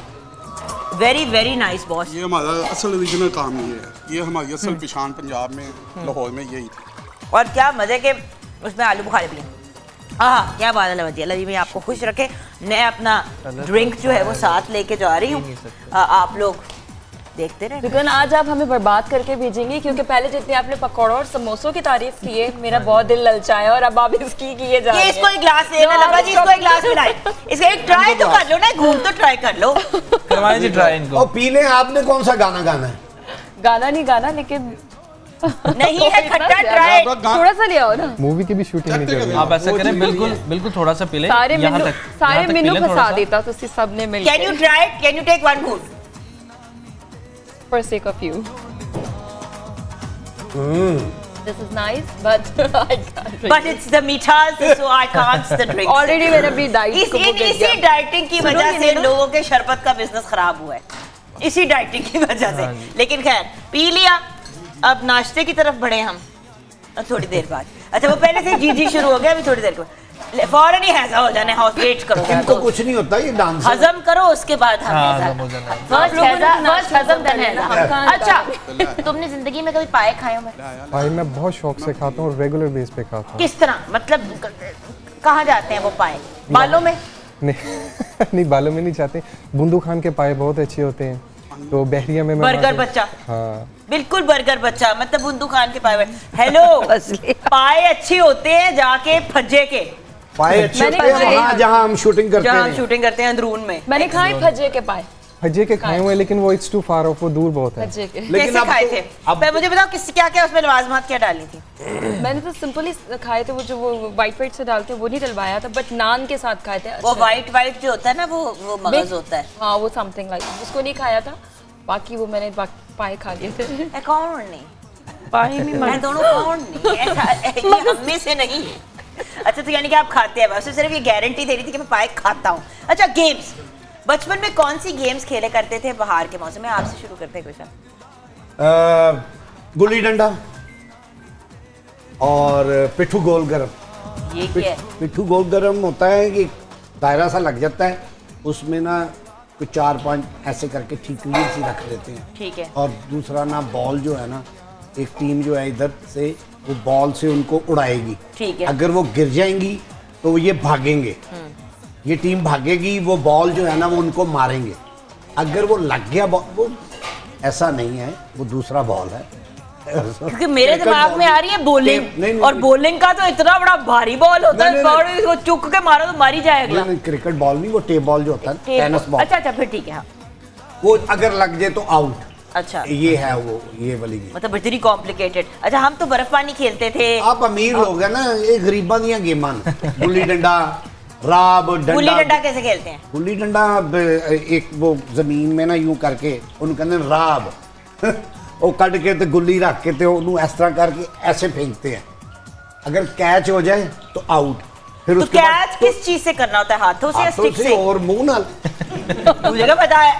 Very very nice boss. ये हमारा असल ओरिजिनल काम ये है, ये हमारी असल पहचान पंजाब में, लाहौर में यही थी। और क्या मजे के उसमें आलू बुखारे भी हैं। हाँ, क्या बात है लवजी, अल्लाह जी मैं आपको खुश रखे। मैं अपना ड्रिंक जो है वो साथ लेके जा रही हूँ, आप लोग देखते रहे। लेकिन आज आप हमें बर्बाद करके भेजेंगे, क्योंकि पहले जितने आपने पकौड़ों और समोसों की तारीफ की है, मेरा बहुत दिल ललचाया, और अब आप इसकी किए जा रहे हैं। इसको एक ग्लास देना लब्बा जी, इसको एक ग्लास पिलाएं। इसका एक ट्राई तो कर लो ना, घूम तो ट्राई कर लो। करवाएं जी ट्राई इनको। और पीने आपने कौन सा गाना गाना है? गाना नहीं गाना, लेकिन नहीं है खट्टा ड्राई, थोड़ा सा ले आओ ना। मूवी की भी शूटिंग नहीं कर रही। आप ऐसा करें, बिल्कुल थोड़ा सा पीले, सारे मेनू फंसा देता तो सबने मिलकर। Can you try it, can you take one घूंट for sake of you. This is nice, but I can't drink. But it's the mitas, so I can't the drink. Already मैंने अपनी डाइट को इसी डाइटिंग की वजह से लोगों के शरबत का बिजनेस खराब हुआ है, इसी डाइटिंग की वजह से। लेकिन खैर पी लिया, अब नाश्ते की तरफ बढ़े हम थोड़ी देर बाद। अच्छा वो पहले से जी शुरू हो गया, अभी थोड़ी देर को फौरन ही हैजा हो जाने, हाउस वेट करो। इनको कुछ नहीं होता, ये डांस हजम करो, उसके बाद हम फर्स्ट हजम देन हैजा। अच्छा तुमने जिंदगी में कभी पाए खाए हो? पाए मैं बहुत शौक से खाता हूँ और रेगुलर बेस पे खाता हूँ। किस तरह, मतलब कहाँ जाते हैं वो पाए? बालों में? नहीं बालों में नहीं जाते। बुंदू खान के पाए बहुत अच्छे होते हैं, तो बहरिया में बर्गर बच्चा। हाँ बिल्कुल बर्गर बच्चा, मतलब बुंदू खान के पाए। हेलो पाए अच्छे होते हैं जाके फज्जे के पाए अच्छे होते हैं वहाँ जहाँ हम शूटिंग करते हैं, शूटिंग करते हैं अंदरून में। मैंने खाए फज्जे के पाए, फज्जे के खाए हुए, लेकिन वो इट्स टू फार ऑफ, वो दूर बहुत है। लेकिन आप खाए थे? अब मुझे बताओ किस क्या क्या उसमें लवाजमात क्या डाली थी? मैंने तो सिंपल ही खाए थे, वो जो वो वाइट से डालते हैं वो नहीं डलवाया था, बट नान के साथ खाए थे। वो वाइट जो होता है ना, वो मगज होता है। हाँ वो समथिंग लाइक, उसको नहीं खाया था, बाकी वो मैंने पाए खा लिए थे। कौन नहीं पाए में दोनों कौन नहीं, ऐसा हम में से नहीं। अच्छा तो यानी कि आप खाते हैं, बस सिर्फ ये गारंटी दे रही थी कि मैं पाए खाता हूँ। अच्छा गेम्स, बचपन में कौन सी गेम्स खेले करते थे बाहर के मौसम में? आपसे शुरू करते हैं क्वेश्चन। गुल्ली डंडा और पिट्ठू गोल गरम। ये क्या है? पिट्ठू गोल गरम होता है कि दायरा सा लग जाता है, उसमें ना कुछ 4-5 ऐसे करके ठीकरी सी रख देते हैं। ठीक है। और दूसरा ना बॉल जो है ना, एक टीम जो है इधर से वो बॉल से उनको उड़ाएगी। ठीक है। अगर वो गिर जाएंगी तो ये भागेंगे, ये टीम भागेगी, वो बॉल जो है ना वो उनको मारेंगे। अगर वो लग गया बॉल, वो ऐसा नहीं है, वो दूसरा बॉल है। क्योंकि मेरे दिमाग में आ रही है बॉलिंग, और बॉलिंग का तो इतना बड़ा भारी बॉल होता है, वो चुक के मारो तो मारी जाएगा। क्रिकेट बॉल नहीं, वो टेप बॉल जो होता है, टेनिस बॉल। अच्छा फिर ठीक है। वो अगर लग जाए तो आउट। अच्छा ये है वो, ये वाली गेम मतलब इतनी कॉम्प्लिकेटेड। अच्छा हम तो बर्फ पानी खेलते थे। आप अमीर लोग हैं ना, ये गरीबां दी गेमां गुल्ली डंडा, राब डंडा। गुल्ली डंडा कैसे खेलते हैं? गुल्ली डंडा एक वो जमीन में ना यूं करके उन कहते हैं राब वो कट के ते गुल्ली रख के ते उन्होंने इस तरह करके ऐसे फेंकते हैं, अगर कैच हो जाए तो आउट। फिर तो कैच किस चीज से करना होता है? हाथों से या स्टिक से? और मुंह नाल। मुझे क्या पता है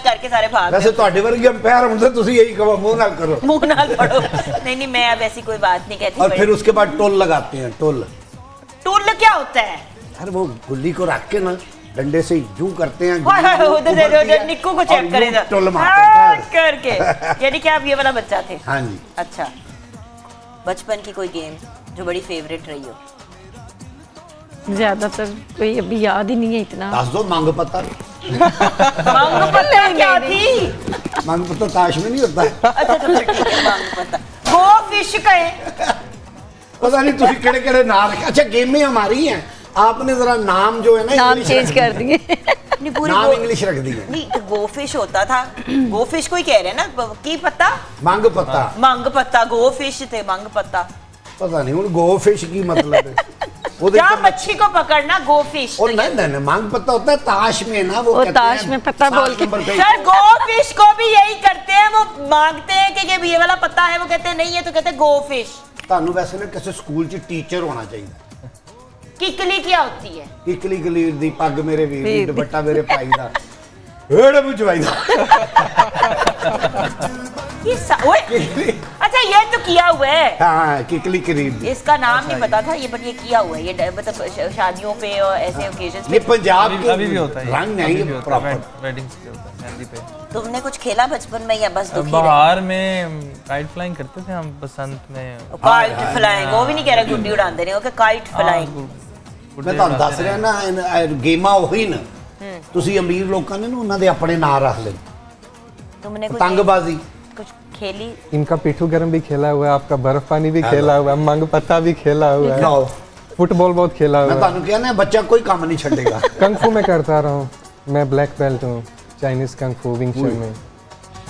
करके सारे भाग। वैसे ਤੁਹਾਡੇ ਵਰਗੇ अंपायर ਹੁੰਦੇ ਤੁਸੀਂ यही कहो मुंह नाल करो, मुंह नाल पढ़ो। नहीं मैं अब ऐसी कोई बात नहीं कहती। और फिर उसके बाद टोल लगाते हैं। टोल क्या होता है? यार वो गुल्ली को रख के ना डंडे से यूं करते हैं, उधर निक्कू को चेक करेगा टोल मारते करके। यानी कि आप ये वाला बच्चा थे? हाँ जी। अच्छा बचपन की कोई गेम जो बड़ी फेवरेट रही हो? ज्यादातर कोई अभी याद ही नहीं है इतना। दस दो। मांग पत्ता। मांग पत्ता क्या थी? मांग पत्ता ताश में नहीं होता है। अच्छा तो फिर ठीक है, मांग पत्ता। गो फिश कहे पता नहीं तुम केड़े केड़े नाम। अच्छा गेमें हमारी हैं, आपने जरा नाम जो है ना नाम चेंज कर दिए। नाम इंग्लिश रख दिए। नहीं तो गो फिश होता था, गो फिश कोई कह रहे हैं ना, की पत्ता मांग पत्ता। मांग पत्ता गो फिश थे, मांग पत्ता पता नहीं उन गो फिश की मतलब है क्या मच्छी को पकड़ना गो फिश। नहीं मांग पत्ता होता है ताश में ना, वो ताश में पत्ता बोल के। सर गो फिश को भी यही करते हैं, वो मांगते हैं कि ये वाला पत्ता है, वो कहते हैं नहीं है तो कहते हैं गो फिश। तानू वैसे ना किसी स्कूल च टीचर होना चाहिए। किकली क्या होती है? किकली गलीर दी पग मेरे वीर दी दुपट्टा मेरे भाई दा एड़े मुझवाई दा। ये अच्छा ये तो किया हुआ है। हाँ किकली करीब। इसका नाम नहीं पता था ये, बट ये किया हुआ है, ये मतलब शादियों पे और ऐसे ओकेजन्स पे। ये पंजाब के अभी भी होता है, रंग नहीं है प्रॉपर वेडिंग्स पे होता है, मेहंदी पे। तुमने कुछ खेला बचपन में या बस दुखी? बाहर में काइट फ्लाइंग करते थे हम बसंत में। काइट फ्लाइंग वो भी नहीं कह रहा गुड्डी उड़ाते नहीं, ओके काइट फ्लाइंग। मैं तो दस रहा ना गेमा वही ना, ਤੁਸੀਂ अमीर लोगों ने ना उन्होंने अपने नाम रख ले। तुमने कुछ पतंगबाजी कुछ खेली? इनका पिट्ठू गरम भी खेला हुआ है, आपका बर्फ पानी भी खेला हुआ है, मांग पत्ता भी खेला हुआ है, फुटबॉल बहुत खेला हुआ है। मैं तानू कहना बच्चा कोई काम नहीं छड़ेगा। कंग फू में करता रहा हूँ मैं, ब्लैक बेल्ट हूँ चाइनीज कंग फू विंग चन में।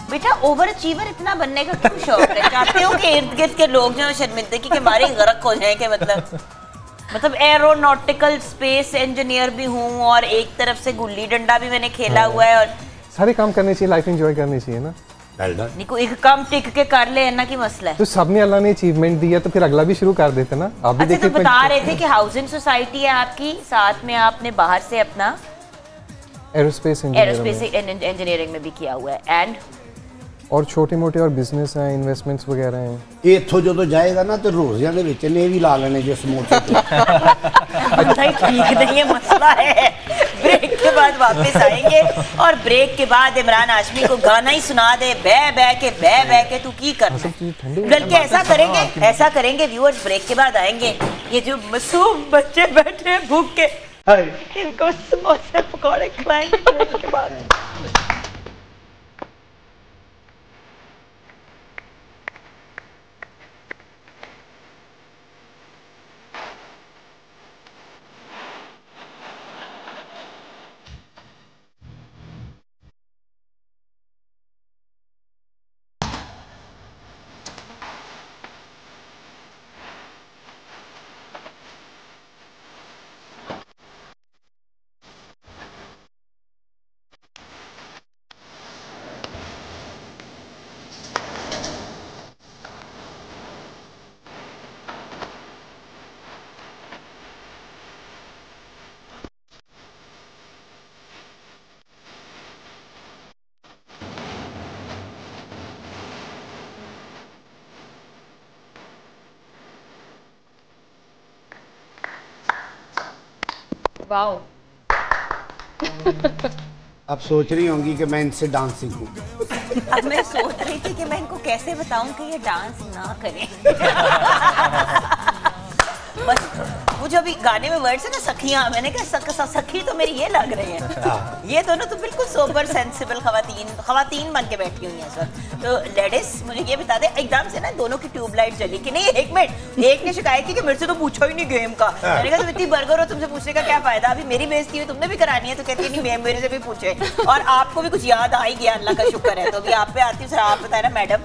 बेटा ओवर अचीवर इतना बनने का क्यों शौक है? चाहते हो कि इर्द गिर्द के लोग जो शर्मिंदगी के मारे गर्क हो जाएं? कि मतलब एरोनॉटिकल स्पेस इंजीनियर भी हूँ और एक तरफ से गुल्ली डंडा भी मैंने खेला हुआ है और सारे काम करने चाहिए, लाइफ एंजॉय करनी चाहिए ना। निको एक काम टिक के कर ले ना की मसला है। तो सबने अल्लाह ने अचीवमेंट दिया तो फिर अगला भी शुरू कर देते ना। आप भी अच्छा, देखिए तो बता रहे थे कि हाउसिंग सोसाइटी है आपकी, साथ में आपने बाहर से अपना एरोस्पेस इंजीनियरिंग में भी किया हुआ है एंड और छोटे मोटे और बिजनेस हैं, इन्वेस्टमेंट्स वगैरह हैं। इत्थों जो तो जाएगा ना तो रोजियां दे विच ने भी ला लेने जो समोसे ते। ठीक नहीं है, मसला है। ब्रेक के बाद वापस आएंगे और ब्रेक के बाद इमरान हाशमी को गाना ही सुना दे, बह के तू की करना। बल्कि ऐसा करेंगे व्यूअर्स, ब्रेक के बाद आएंगे, ये जो मासूम बच्चे बैठे हैं भूख के, इनको समोसे पकौड़े खिलाएंगे ब्रेक के बाद। वाओ। अब सोच रही होंगी कि मैं इनसे डांस सीखूं। अब मैं सोच रही थी कि मैं इनको कैसे बताऊं कि ये डांस ना करें। बस वो जो अभी गाने में वर्ड्स है ना, सखियां, मैंने कहा सखी तो मेरी ये लग रही है। ये दोनों तो बिल्कुल सोबर सेंसिबल खवातीन बन के बैठी हुई हैं इस वक्त। तो लेडीज मुझे ये बता दे, एकदम से ना दोनों की ट्यूबलाइट जली कि नहीं? एक मिनट, एक ने शिकायत की कि मेरे से तो पूछा ही नहीं गेम का। मैंने कहा तुम इतनी बर्गर हो, तुमसे पूछने का क्या फायदा? अभी मेरी बेइज्जती हुई, तुमने भी करानी है? तो कहती नहीं मेरे से भी पूछे, और आपको भी कुछ याद आ ही गया, अल्लाह का शुक्र है। तो अभी आप पे आती हूँ, सर आप बताए ना मैडम।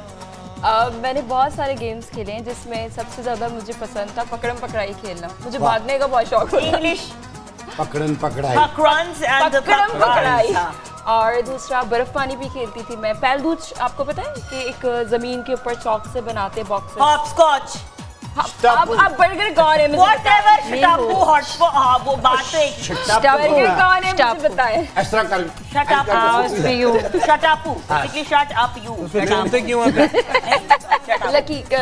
मैंने बहुत सारे गेम्स खेले हैं जिसमें सबसे ज्यादा मुझे पसंद था पकड़म पकड़ाई खेलना। मुझे भागने का बहुत शौक होता है। इंग्लिश पकड़न पकड़ाई, पकड़म पकड़ाई। और दूसरा बर्फ पानी भी खेलती थी मैं। पैलदूच आपको पता है कि एक जमीन के ऊपर चौक से बनाते बॉक्स। हॉपस्कॉच। अब बर्गर कौन है मुझे Whatever, शटापू, हॉटस्पॉट, हाँ वो बात तो एक। बर्गर कौन है मुझे बताएं। इस तरह कर। शटापू, basically shut up you। उसमें चूमते क्यों हैं?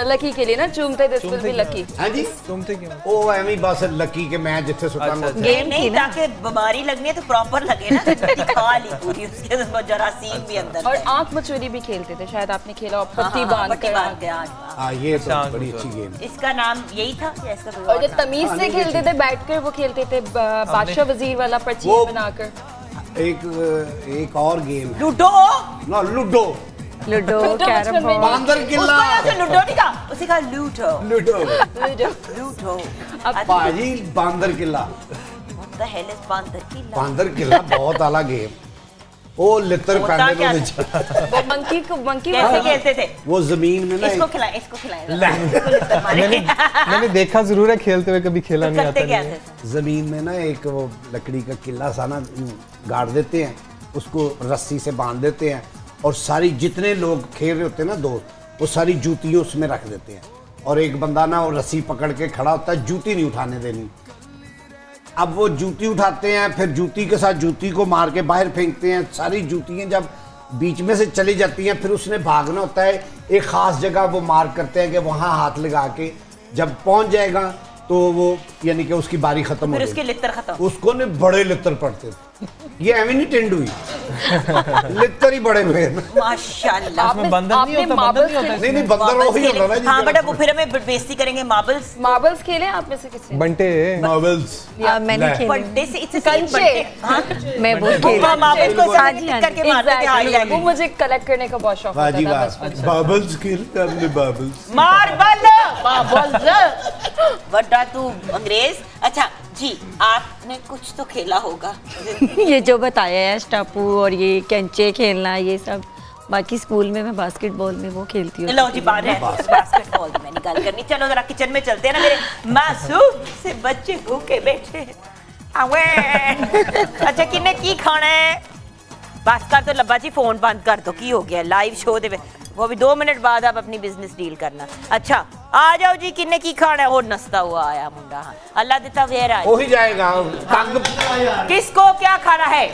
लकी के लिए ना चूमते थे, इसमें भी लकी। हाँ जी, चूमते क्यों? ओ एम ही बस लकी के मैं जिथे सुता गेम नहीं, ताकि बीमारी लगनी है तो प्रॉपर लगे ना, दिखा ली पूरी उसके अंदर जरासीम भी अंदर। और आंख मचोरी भी खेलते थे, शायद आपने खेला हो, पत्ती बांध के। हाँ ये तो बड़ी अच्छी गेम। इसका नाम यही था या इसका कोई और जो तमीज से खेलते थे बैठकर, वो खेलते थे बादशाह वजीर वाला पर्ची बनाकर। एक और गेम लूडो ना, लूडो कैरम बोर्ड, बांदर किला। लूडो नहीं कहा, उसे कहा लूडो। अब पाजी बांदर किला। What the hell is बांदर किला बहुत आला गेम। ओ लितर पैंडे वो मंकी कैसे खेलते थे? वो जमीन में ना इसको खिलाए मैंने देखा जरूर है, खेलते हुए कभी खेला नहीं आता नहीं। जमीन में ना एक वो लकड़ी का किला सा ना गाड़ देते हैं, उसको रस्सी से बांध देते हैं, और सारी जितने लोग खेल रहे होते हैं ना दोस्त, वो सारी जूतियां उसमें रख देते हैं, और एक बंदा ना वो रस्सी पकड़ के खड़ा होता है, जूती नहीं उठाने देनी। अब वो जूती उठाते हैं, फिर जूती के साथ जूती को मार के बाहर फेंकते हैं। सारी जूतियां जब बीच में से चली जाती हैं, फिर उसने भागना होता है। एक खास जगह वो मार्क करते हैं कि वहाँ हाथ लगा के जब पहुँच जाएगा तो वो यानी कि उसकी बारी खत्म हो गई, उसके लित्तर खत्म। उसको ने बड़े लित्तर पड़ते थे, ये एवं नहीं टेंड हुई, लित्तर ही बड़े हुए माशाल्लाह। उसमें बंदर नहीं होता, बंदर नहीं होता। नहीं बंदर वो ही होता ना। हाँ बेटा, वो फिर हमें बेइज्जती करेंगे। मार्बल्स खेले आप में से किसी? बंटे मार्बल्स मैंने खेले। बंटे से इट्स कंचे। मैं वो खेला। मार्बल्स को करके मारते थे। वो मुझे कलेक्ट करने का बहुत शौक होता था बचपन से। मार्बल्स खेल हमने, मार्बल्स बड़ा तू अंग्रेज। अच्छा जी, आपने कुछ तो खेला होगा। ये जो बताया है स्टापू और ये कंचे खेलना, ये सब बाकी स्कूल में मैं बास्केटबॉल में वो खेलती हूँ। लो जी बात है बास्केटबॉल में मैंने गल करनी। चलो जरा किचन में चलते हैं ना, मेरे मासूम से बच्चे भूखे बैठे हैं। अच्छा किन्ने की खाना है? बस कर तो लब्बा जी फोन बंद कर दो, की हो गया लाइव शो दे वो भी 2 मिनट बाद आप अपनी बिजनेस डील करना। अच्छा आ जाओ जी, किन्ने की खाना है? और नस्ता हुआ आया मुंडा। हाँ अल्लाह देता वेर आए वही जाएगा। किसको क्या खाना है?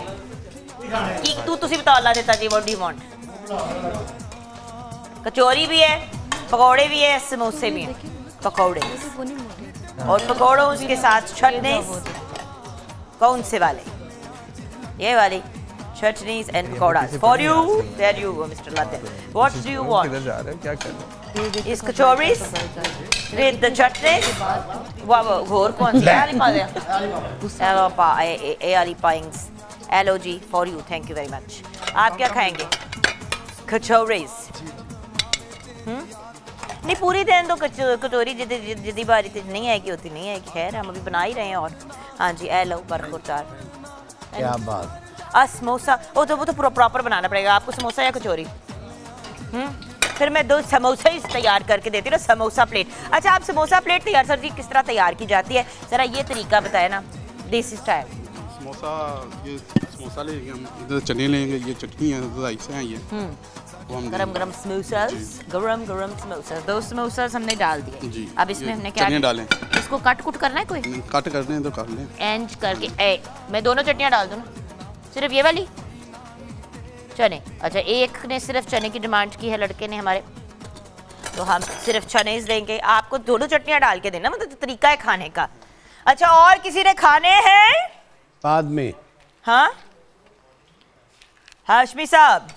तू तुसी बताओ अल्लाह देता जी, व्हाट डू यू वांट? कचौरी भी है, पकौड़े भी है, समोसे भी हैं। पकौड़े और पकौड़ों के साथ चटनी। कौन से वाले? ये वाली chutneys and pakoras for you. There you go, Mr. Latte. What do you want? किधर जा रहे हैं, क्या कर रहे हैं? Is kachoris with the chutneys? वाह घोर कौन सी? आली पा दे। Hello पा ए आली पाइंग्स। Hello ji for you, thank you very much. आप क्या खाएंगे? Kachoris. नहीं पूरी दें दो कचौरी, जिदी बारी नहीं आएगी होती नहीं आएगी। खैर हम अभी बना ही रहे हैं। और हाँ जी हेलो बरखुरदार। क्या बात। समोसा वो तो पूरा प्रॉपर बनाना पड़ेगा आपको। समोसा या कचौरी? फिर मैं 2 समोसा ही तैयार करके देती हूँ ना, समोसा प्लेट। अच्छा आप समोसा प्लेट तैयार सर जी किस तरह तैयार की जाती है, जरा ये तरीका बताए ना देसी स्टाइल। समोसा, ये समोसा लेंगे हम, इधर चने लेंगे, ये चटनी है, राइस है ये। गरम गरम समोसास, गरम गरम समोसा। 2 समोसास हमने डाल दिए जी। अब इसमें हमने क्या चने डालें? इसको कट कुट करना है? कोई कट करने हैं तो कर लें। एंज करके मैं दोनों चटनियाँ डाल दूँ ना? सिर्फ ये वाली चने? अच्छा एक ने सिर्फ चने की डिमांड की है लड़के ने हमारे, तो हम सिर्फ चने देंगे। आपको दोनों चटनियाँ डाल के देना, मतलब तरीका है खाने का। अच्छा और किसी ने खाने हैं? बाद में। हाँ हाशमी साहब,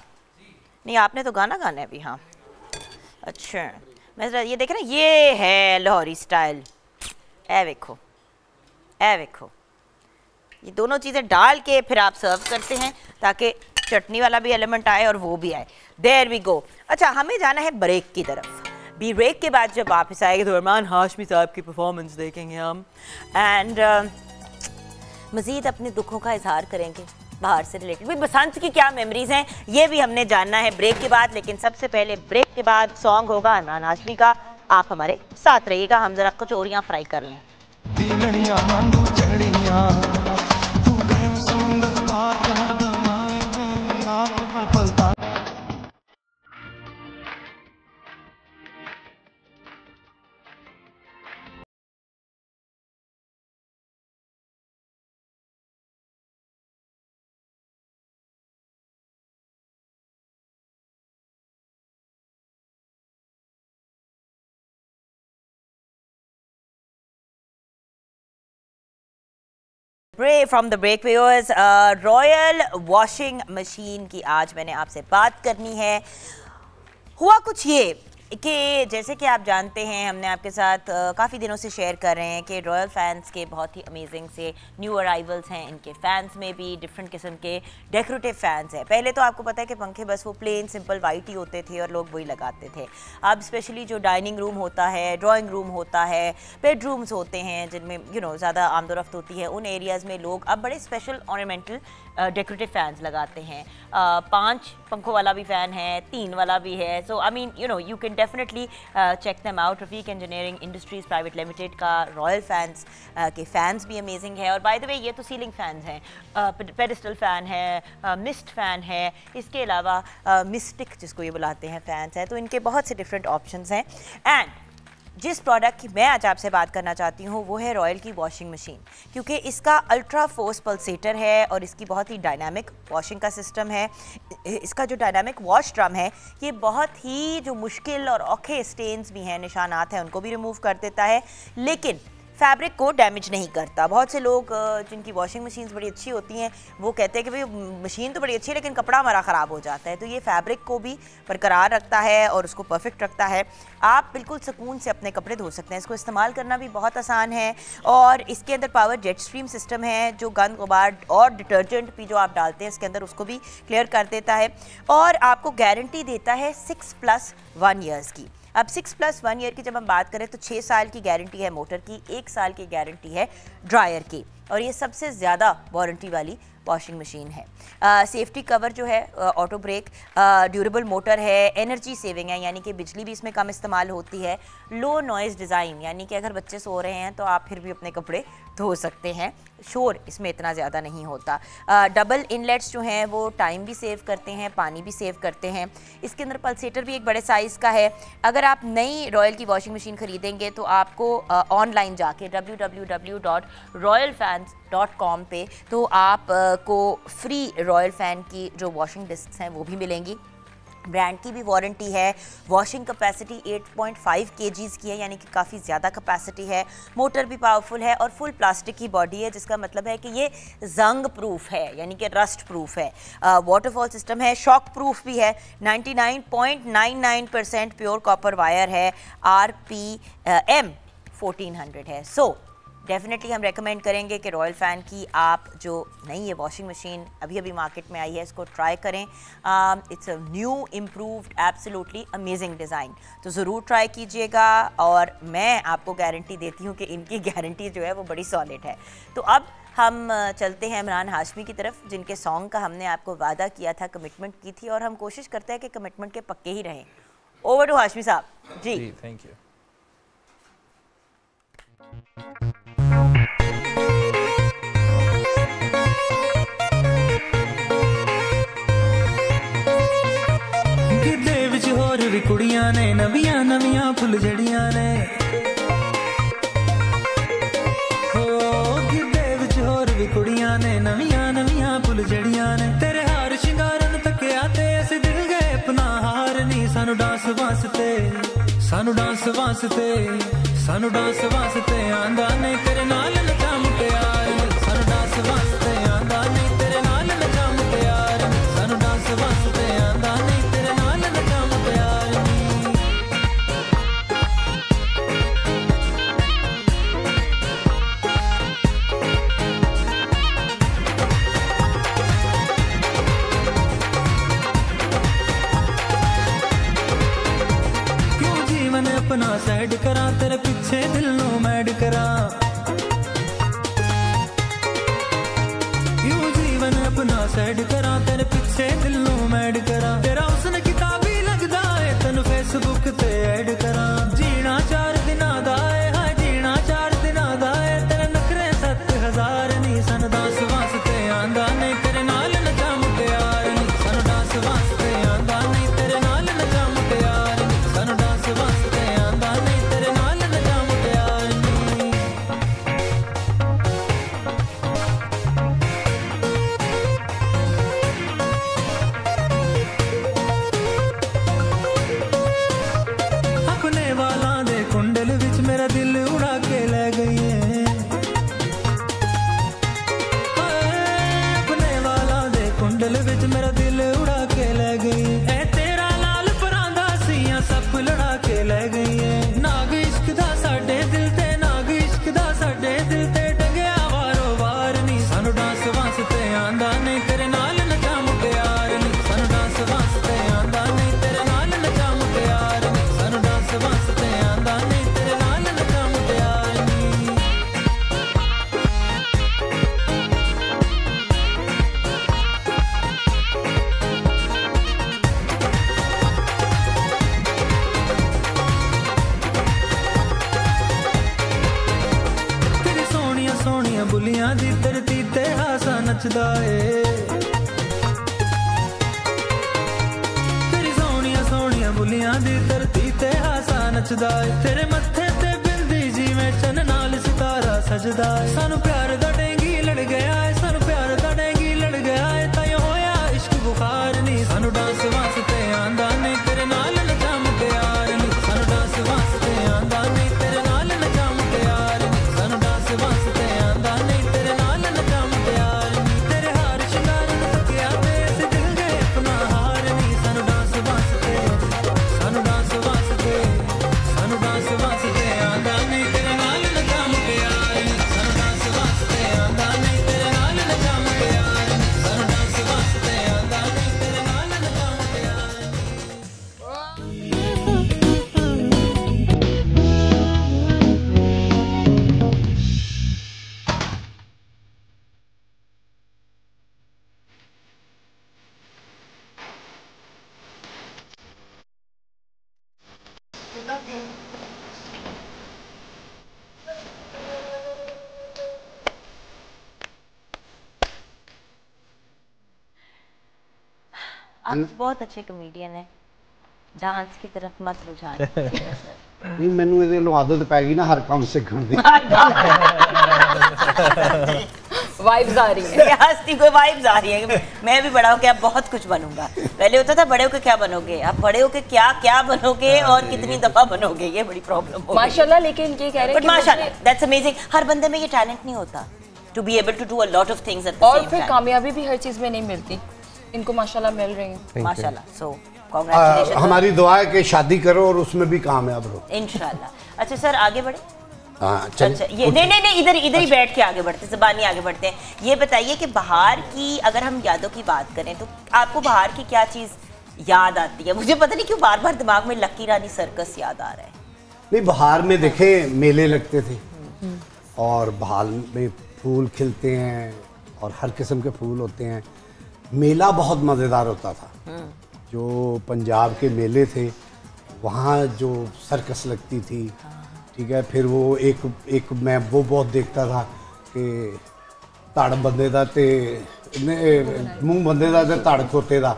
नहीं आपने तो गाना गाना है अभी। हाँ अच्छा मैं ये देख रहा, ये है लाहौरी स्टाइल। ए देखो, ए देखो, ये दोनों चीज़ें डाल के फिर आप सर्व करते हैं ताकि चटनी वाला भी एलिमेंट आए और वो भी आए। There we go. अच्छा हमें जाना है ब्रेक की तरफ। ब्रेक के बाद जब वापस आएंगे तो इरमान हाशमी साहब की परफॉर्मेंस देखेंगे हम, एंड मज़ीद अपने दुखों का इजहार करेंगे बाहर से रिलेटेड। भाई बसंत की क्या मेमोरीज हैं ये भी हमने जानना है ब्रेक के बाद। लेकिन सबसे पहले ब्रेक के बाद सॉन्ग होगा इरमान हाशमी का। आप हमारे साथ रहिएगा, हम जरा कचौरियाँ फ्राई कर लें। From the break viewers, royal washing machine की आज मैंने आपसे बात करनी है। हुआ कुछ ये कि जैसे कि आप जानते हैं हमने आपके साथ काफ़ी दिनों से शेयर कर रहे हैं कि रॉयल फैंस के बहुत ही अमेजिंग से न्यू अराइवल्स हैं। इनके फैंस में भी डिफरेंट किस्म के डेकोरेटिव फैंस हैं। पहले तो आपको पता है कि पंखे बस वो प्लेन सिंपल वाइट ही होते थे और लोग वही लगाते थे। अब स्पेशली जो डाइनिंग रूम होता है, ड्राइंग रूम होता है, बेडरूम्स होते हैं जिनमें ज़्यादा आमदोरफ्त होती है, उन एरियाज़ में लोग अब बड़े स्पेशल ऑर्नामेंटल डेकोरेटिव फैंस लगाते हैं। 5 पंखों वाला भी फ़ैन है, 3 वाला भी है। So I mean you can definitely check them out. Rafiq Engineering Industries Private Limited का रॉयल फैंस के फ़ैन्स भी अमेजिंग है। और बाय द वे ये तो सीलिंग फ़ैन्स हैं, पेडिस्टल फ़ैन है, मिस्ट फ़ैन है, इसके अलावा मिस्टिक जिसको ये बुलाते हैं फ़ैन्स है। तो इनके बहुत से डिफरेंट ऑप्शंस हैं। एंड जिस प्रोडक्ट की मैं आज आपसे बात करना चाहती हूँ वो है रॉयल की वॉशिंग मशीन, क्योंकि इसका अल्ट्रा फोर्स पल्सेटर है और इसकी बहुत ही डायनामिक वॉशिंग का सिस्टम है। इसका जो डायनामिक वॉश ड्रम है ये बहुत ही जो मुश्किल और औखे स्टेन्स भी हैं, निशानात हैं, उनको भी रिमूव कर देता है, लेकिन फैब्रिक को डैमेज नहीं करता। बहुत से लोग जिनकी वॉशिंग मशीन्स बड़ी अच्छी होती हैं वो कहते हैं कि भाई मशीन तो बड़ी अच्छी है लेकिन कपड़ा हमारा ख़राब हो जाता है। तो ये फैब्रिक को भी बरकरार रखता है और उसको परफेक्ट रखता है। आप बिल्कुल सुकून से अपने कपड़े धो सकते हैं। इसको इस्तेमाल करना भी बहुत आसान है और इसके अंदर पावर जेट स्ट्रीम सिस्टम है जो गंद गुबार और डिटर्जेंट भी जो आप डालते हैं इसके अंदर उसको भी क्लियर कर देता है। और आपको गारंटी देता है 6+1 ईयर्स की। अब 6+1 ईयर की जब हम बात करें तो 6 साल की गारंटी है मोटर की, 1 साल की गारंटी है ड्रायर की। और ये सबसे ज़्यादा वारंटी वाली वॉशिंग मशीन है। सेफ्टी कवर जो है, ऑटो ब्रेक, ड्यूरेबल मोटर है, एनर्जी सेविंग है यानी कि बिजली भी इसमें कम इस्तेमाल होती है, लो नॉइज़ डिज़ाइन यानी कि अगर बच्चे सो रहे हैं तो आप फिर भी अपने कपड़े धो सकते हैं, शोर इसमें इतना ज़्यादा नहीं होता। डबल इनलेट्स जो हैं वो टाइम भी सेव करते हैं, पानी भी सेव करते हैं। इसके अंदर पल्सेटर भी एक बड़े साइज़ का है। अगर आप नई रॉयल की वॉशिंग मशीन ख़रीदेंगे तो आपको ऑनलाइन जाके www.royalfans.com पे तो आपको फ्री रॉयल फ़ैन की जो वॉशिंग डिस्क्स हैं वो भी मिलेंगी। ब्रांड की भी वारंटी है। वॉशिंग कैपेसिटी 8.5 kgs की है यानी कि काफ़ी ज़्यादा कैपेसिटी है। मोटर भी पावरफुल है और फुल प्लास्टिक की बॉडी है, जिसका मतलब है कि ये जंग प्रूफ है यानी कि रस्ट प्रूफ है। वाटरफॉल सिस्टम है, शॉक प्रूफ भी है। 99.99% प्योर कॉपर वायर है। RPM 1400 है। सो डेफिनेटली हम रेकमेंड करेंगे कि रॉयल फ़ैन की आप जो नई ये वॉशिंग मशीन अभी अभी मार्केट में आई है इसको ट्राई करें। It's a new improved absolutely amazing design, तो ज़रूर ट्राई कीजिएगा। और मैं आपको गारंटी देती हूँ कि इनकी गारंटी जो है वो बड़ी सॉलिड है। तो अब हम चलते हैं इमरान हाशमी की तरफ, जिनके सॉन्ग का हमने आपको वादा किया था, कमिटमेंट की थी, और हम कोशिश करते हैं कि कमिटमेंट के पक्के ही रहें। ओवर टू हाशमी साहब जी। Thank you. गिद्धे विच होर भी कुड़ियां ने, नवियां नवियां फुल जड़ियां ने। हो गिद्धे विच होर भी कुड़ियां ने, नवियां नवियां फुल जड़ियां ने। तेरे हार शिंगारन तकिया ते अस दिल गए अपना हार नी। सानू डांस वास्ते, सानू डांस वास्ते, सानू डांस वास्ते आंदा नहीं तेरे नाल नचा मुटियार। सानू डांस वास्ते आंदा नहीं तेरे नाल नचा मुटियार। सानू डांस वास्ते आंदा नहीं तेरे नाल नचा मुटियार। क्यों जीवन अपना सैड करा, तेरे पीछे दिल नू मैड करा। यूं जीवन अपना सैड करा, तेरे पीछे दिल नू मैड करा। तेरा हुस्न किताबी लगदा है, तैनू फेसबुक ते ऐड करा। जीना 4 दिनां दा है, हाय जीना 4 दिनां दा है। तेरे नखरे 7000 नी। सानू डांस वास्ते आंदा नहीं तेरे नाल नचा मुटियार नी। सानू डांस वास्ते आंदा नहीं तेरे नाल नचा मुटियार नी। सानू डांस वास्ते आंदा नहीं तेरे नाल नचा मुटियार नी। अपने वालां दे कुंडल विच मेरा दिल उड़ा के ले गई है। अपने वालां दे कुंडल विच मेरा दिल उड़ा के ले गई है। ए तेरा लाल परांदा सियां सप लड़ा के ले गई है। नाग इश्क दा साडे दिल ते, नाग इश्क दा साडे दिल ते टंगया वारो वार नी। सानू डांस वास्ते आंदा नहीं तेरे नाल नचा मुटियार नी। सानू डांस वास्ते आंदा नहीं तेरे नाल नचा मुटियार नी। सानू डांस वास्ते आंदा नहीं तेरे नाल नचा मुटियार नी। तेरी सोहणियां सोहणियां बुलियां दी धरती ते हासा नचदा ए। तेरी सोहणियां सोहणियां बुलियां दी धरती ते हासा नचदा ए। तेरे मत्थे ते बिंदी जिवें चन्न नाल सितारा सजदा ए। सानू प्यार दा डेंगी लड़ गया है, सानू प्यार दा डेंगी लड़ गया है। तां होया इश्क बुखार नी। सानू डांस वास्ते आंदा नहीं तेरे नाल नचा मुटियार नी। सानू डांस वास्ते आंदा नहीं तेरे नाल नचा मुटियार नी। सानू डांस वास्ते आंदा नहीं तेरे नाल नचा मुटियार नी। तेरे हार शिंगारन तकिया ते अस दिल गए अपना हार नी। सानू डांस वास्ते, सानू डांस वास्ते, सानू डांस वास्ते आंदा नहीं तेरे नाल नचा मुटियार नी। सानू डांस वास्ते आप बहुत अच्छे कॉमेडियन हैं, डांस की तरफ मत रुझान। नहीं मैनू ਇਹਦੇ ਨੂੰ आदत पै गई ना हर काम सीखने दी। वाइब्स आ रही है, हस्ती कोई वाइब्स आ रही है। मैं भी बड़ा होके अब बहुत कुछ बनूंगा। पहले होता था बड़े होके क्या बनोगे, अब बड़े होके क्या क्या बनोगे और कितनी दफा बनोगे, ये बड़ी प्रॉब्लम हो माशाल्लाह। लेकिन ये कह रहे हैं कि माशाल्लाह दैट्स अमेजिंग। हर बंदे में ये टैलेंट नहीं होता to be able to do a lot of things at the same time. और फिर कामयाबी भी हर चीज में नहीं मिलती, इनको माशाल्लाह मिल रही है माशाल्लाह। सो कांग्रेचुलेशन। हमारी दुआ है कि शादी करो और उसमें भी कामयाब रहो इंशाल्लाह। अच्छा सर आगे बढ़े। अच्छा ये नहीं इधर ही बैठ के आगे बढ़ते हैं, ज़बानी आगे बढ़ते हैं। ये बताइए कि बाहर की अगर हम यादों की बात करें तो आपको बाहर की क्या चीज़ याद आती है? मुझे पता नहीं क्यों बार बार दिमाग में लकी रानी सर्कस याद आ रहा है। नहीं बाहर में देखे मेले लगते थे और बाहर में फूल खिलते हैं और हर किस्म के फूल होते हैं। मेला बहुत मज़ेदार होता था। जो पंजाब के मेले थे वहाँ जो सर्कस लगती थी, ठीक है। फिर वो एक मैं वो बहुत देखता था कि धड़ बंदे दा ते मुंह बंदे दा ते धड़ खोते दा।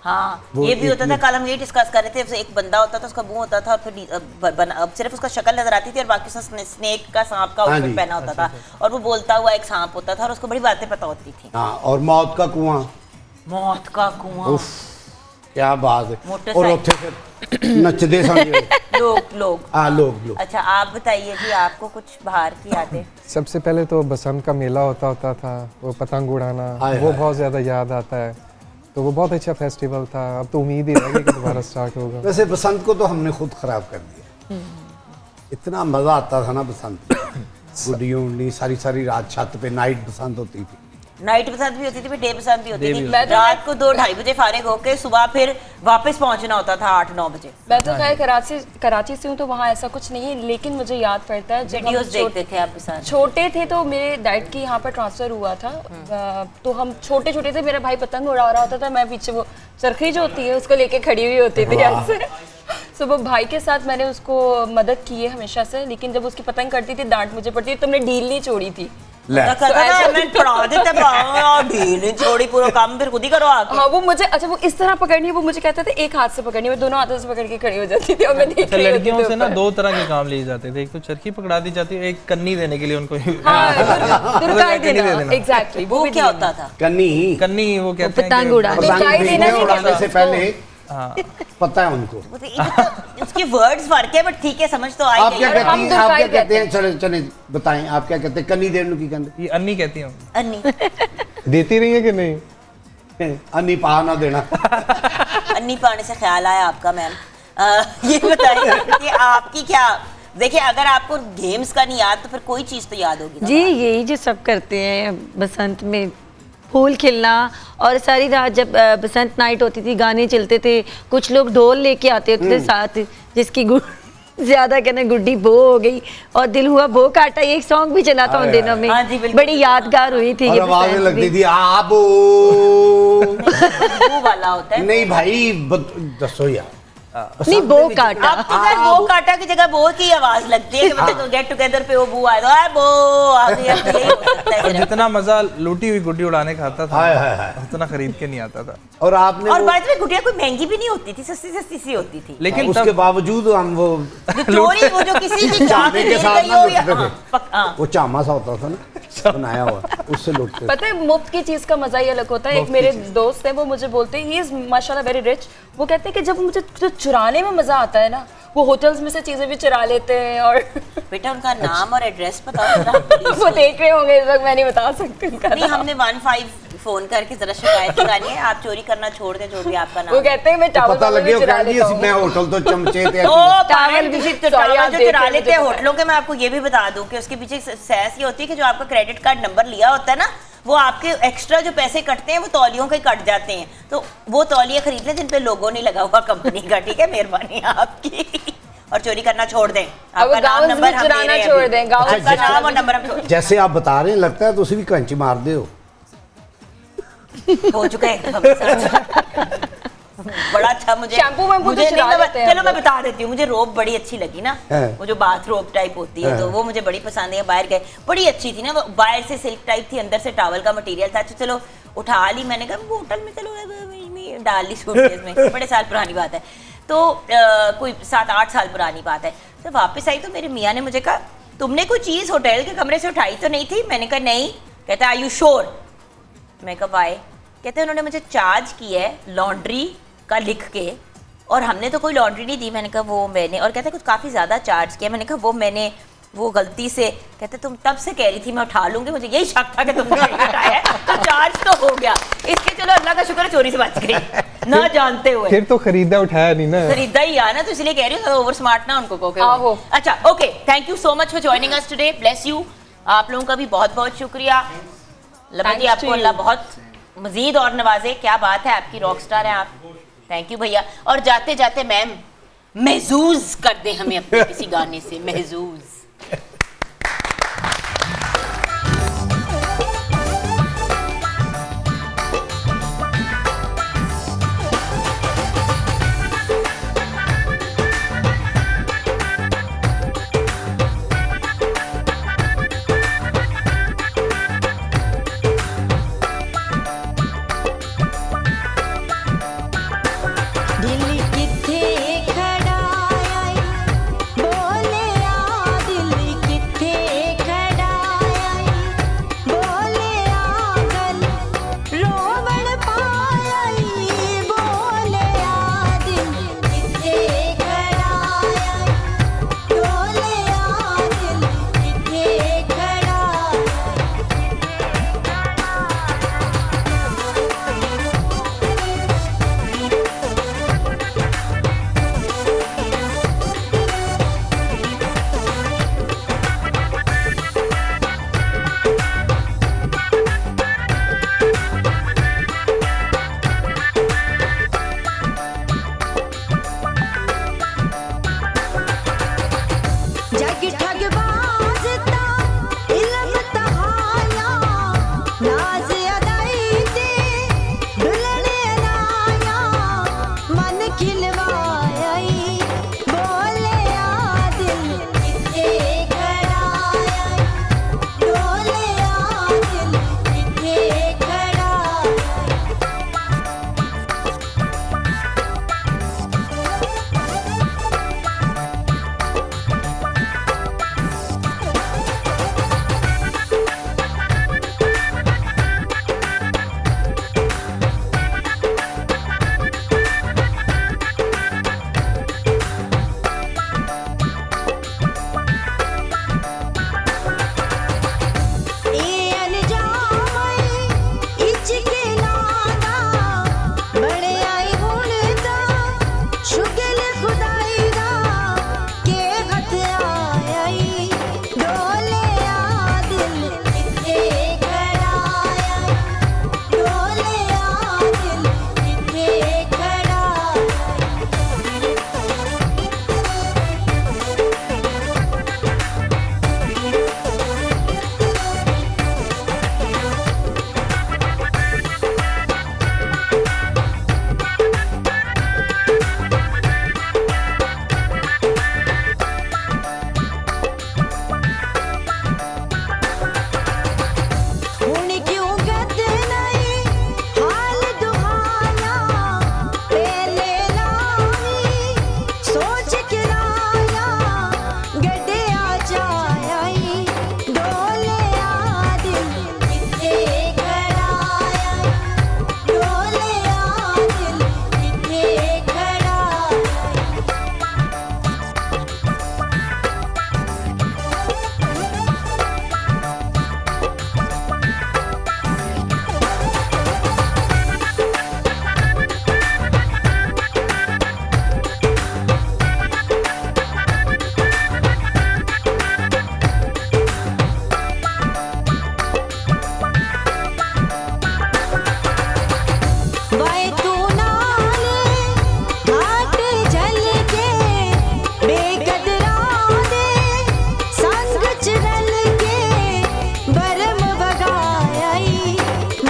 हाँ ये भी होता था। कल हम ये डिस्कस कर रहे थे, एक बंदा होता था उसका मुंह होता था और फिर अब सिर्फ उसका शक्ल नजर आती थी और बाकी उसका स्नेक का सांप का आउटफिट पहना होता था और वो बोलता हुआ एक सांप होता था और उसको बड़ी बातें पता होती थी। हाँ और मौत का कुआं। मौत का कुआं क्या बात है। और उत्थे फिर नचदे सन लोग। हाँ लोग। अच्छा आप बताइए जी, आपको कुछ बाहर की यादें? सबसे पहले तो बसंत का मेला होता था, वो पतंग उड़ाना, वो बहुत ज़्यादा याद आता है। तो वो बहुत अच्छा फेस्टिवल था। अब तो उम्मीद ही रहेगी कि दोबारा स्टार्ट होगा। वैसे बसंत को तो हमने खुद खराब कर दिया। इतना मज़ा आता था ना बसंत। गुड्डी उड़नी सारी रात छत पे नाइट बसंत होती थी। नाइट बसंत भी होती थी, डे बसंत भी होती थी। रात को 2-2:30 बजे फारिग होके सुबह फिर वापस पहुंचना होता था 8-9 बजे। मैं तो खैर कराची से हूँ तो वहाँ ऐसा कुछ नहीं है, लेकिन मुझे याद पड़ता है जब वीडियोस देखते थे आप बसंत। छोटे थे तो मेरे डैड की यहाँ पर ट्रांसफर हुआ था, तो हम छोटे थे। मेरा भाई पतंग उड़ा रहा होता था, मैं पीछे वो चरखी जो होती है उसको लेके खड़ी हुई होती थी ऐसे। सो वो भाई के साथ मैंने उसको मदद की है हमेशा से, लेकिन जब उसकी पतंग करती थी डांट मुझे पड़ती थी। तुमने डील नहीं छोड़ी थी। छोड़ी पूरा काम फिर खुद ही करो आके। हाँ वो मुझे अच्छा वो इस तरह पकड़नी है, वो मुझे कहता था एक हाथ से पकड़नी है, मैं दोनों हाथों से पकड़ के खड़ी हो जाती थी और मैं देख रही होती थी। लड़कियों से ना 2 तरह के काम लिए जाते थे, एक तो चरखी पकड़ा दी जाती है, एक कन्नी देने के लिए उनको। एग्जैक्टली वो क्या होता था? कन्नी वो कहते हैं पतंग उड़ाने से पहले पता है उनको। उसके वर्ड्स फर्क है बट ठीक है समझ तो आई। आप क्या कहते हैं? चले बताएं आप क्या कहते हैं? कन्नी देने की कहते? ये अन्नी कहती हूँ। अन्नी देती रही है कि नहीं? अन्नी पा ना देना। अन्नी पाने से ख्याल आया आपका मैम, ये बताइए कि आपकी क्या, देखिए अगर आपको गेम्स का नहीं याद तो फिर कोई चीज़ तो याद होगी जी। यही जो सब करते हैं बसंत में, फूल खिलना और सारी रात जब बसंत नाइट होती थी गाने चलते थे, कुछ लोग ढोल लेके आते थे साथ, जिसकी ज्यादा कहने गुड्डी बो हो गई और दिल हुआ बो काटा, एक सॉन्ग भी चला था उन दिनों में। बड़ी यादगार हुई थी। ये आवाज़ लगती थी आबो वाला होता है। नहीं भाई दसो यार। नहीं बो काटा, अब तो खैर बो काटा की जगह बो की आवाज लगती है कि मतलब गेट टुगेदर पे वो बो आए तो बो आ गया, यही हो सकता है। जितना मजा लूटी हुई गुड्डी उड़ाने का आता था उतना खरीद के नहीं आता था। और आपने और बात में गुड्डियां कोई महंगी भी नहीं होती थी, सस्ती सी होती थी, लेकिन उसके बावजूद हम वो चोरी वो जो किसी की चामे के साथ ना लूटते थे। वो चामा सा होता था ना बनाया हुआ, उससे लूटते। पता है मुफ्त की चीज का मजा ही अलग होता है। एक मेरे दोस्त है वो मुझे बोलते हैं, ही इज माशाल्लाह वेरी रिच, वो कहते हैं कि जब मुझे चुराने में मजा आता है ना, वो होटल्स में से चीजें भी चुरा लेते हैं। और बेटा उनका नाम और एड्रेस बताओ। वो देख रहे होंगे इस वक्त, मैं नहीं बता सकती उनका। नहीं हमने 15 फोन करके जरा शिकायत करानी है, आप चोरी करना छोड़ दें जो भी आपका नाम। वो कहते हैं मैं टावल पता लगे वो कहती है मैं होटल तो चमचे थे टावल भी जो चुरा लेते हैं होटलों के। मैं आपको ये भी बता दूं कि उसके पीछे सेंस ये होती है कि जो आपका क्रेडिट कार्ड नंबर लिया होता है ना, वो आपके एक्स्ट्रा जो पैसे कटते हैं वो तौलियों के कट जाते हैं, तो वो तौलिए खरीद ले जिन पे लोगो नहीं लगा हुआ कंपनी का। ठीक है, मेहरबानी आपकी। और चोरी करना छोड़ दें, आपका नाम नंबर हम दे रहे हैं, छोड़ दें गांव का नाम और नंबर हम। जैसे आप बता रहे हैं लगता है तुसी भी कंच मार दे हो चुका है। बड़ा अच्छा मुझे शैम्पू में मुझे चलो मैं बता देती हूँ, मुझे रोब बड़ी अच्छी लगी ना, वो जो बाथ रोब टाइप होती है तो वो मुझे बड़ी पसंद है। बाहर गए बड़ी अच्छी थी ना, वो बाहर से सिल्क टाइप थी, अंदर से टॉवल का मटेरियल था। चलो उठा ली, मैंने कहा वो होटल में चलो डाल ली सूटकेस में, बड़े साल पुरानी बात है। तो कोई 7-8 साल पुरानी बात है। तो वापस आई तो मेरे मियाँ ने मुझे कहा तुमने कोई चीज़ होटल के कमरे से उठाई तो नहीं थी? मैंने कहा नहीं। कहता आर यू श्योर? मैं कहा वाई? कहते उन्होंने मुझे चार्ज किया है लॉन्ड्री का लिख के, और हमने तो कोई लॉन्ड्री नहीं दी। मैंने कहा वो मैंने, और कहते कुछ काफ़ी ज़्यादा चार्ज किया। मैंने कहा वो मैंने वो गलती से। कहते तुम तब से कह रही थी मैं उठा लूंगी, मुझे यही शक था कि तुमने उठाया है, तो चार्ज तो हो गया। इसके चलो अल्लाह का शुक्र है चोरी से बच गई ना जानते हुए। फिर तो खरीदा उठाया नहीं ना, खरीदा ही आ ना, तो इसलिए कह रही हूँ ओवर स्मार्ट ना उनको कहो। अच्छा okay, thank you so much for joining us today, bless you. आप लोगों का भी बहुत बहुत शुक्रिया। लबा जी आपको अल्लाह बहुत मजीद और नवाजे, क्या बात है, आपकी रॉक स्टार हैं आप। थैंक यू भैया। और जाते जाते मैम महजूज कर दे हमें अपने किसी गाने से, महजूज।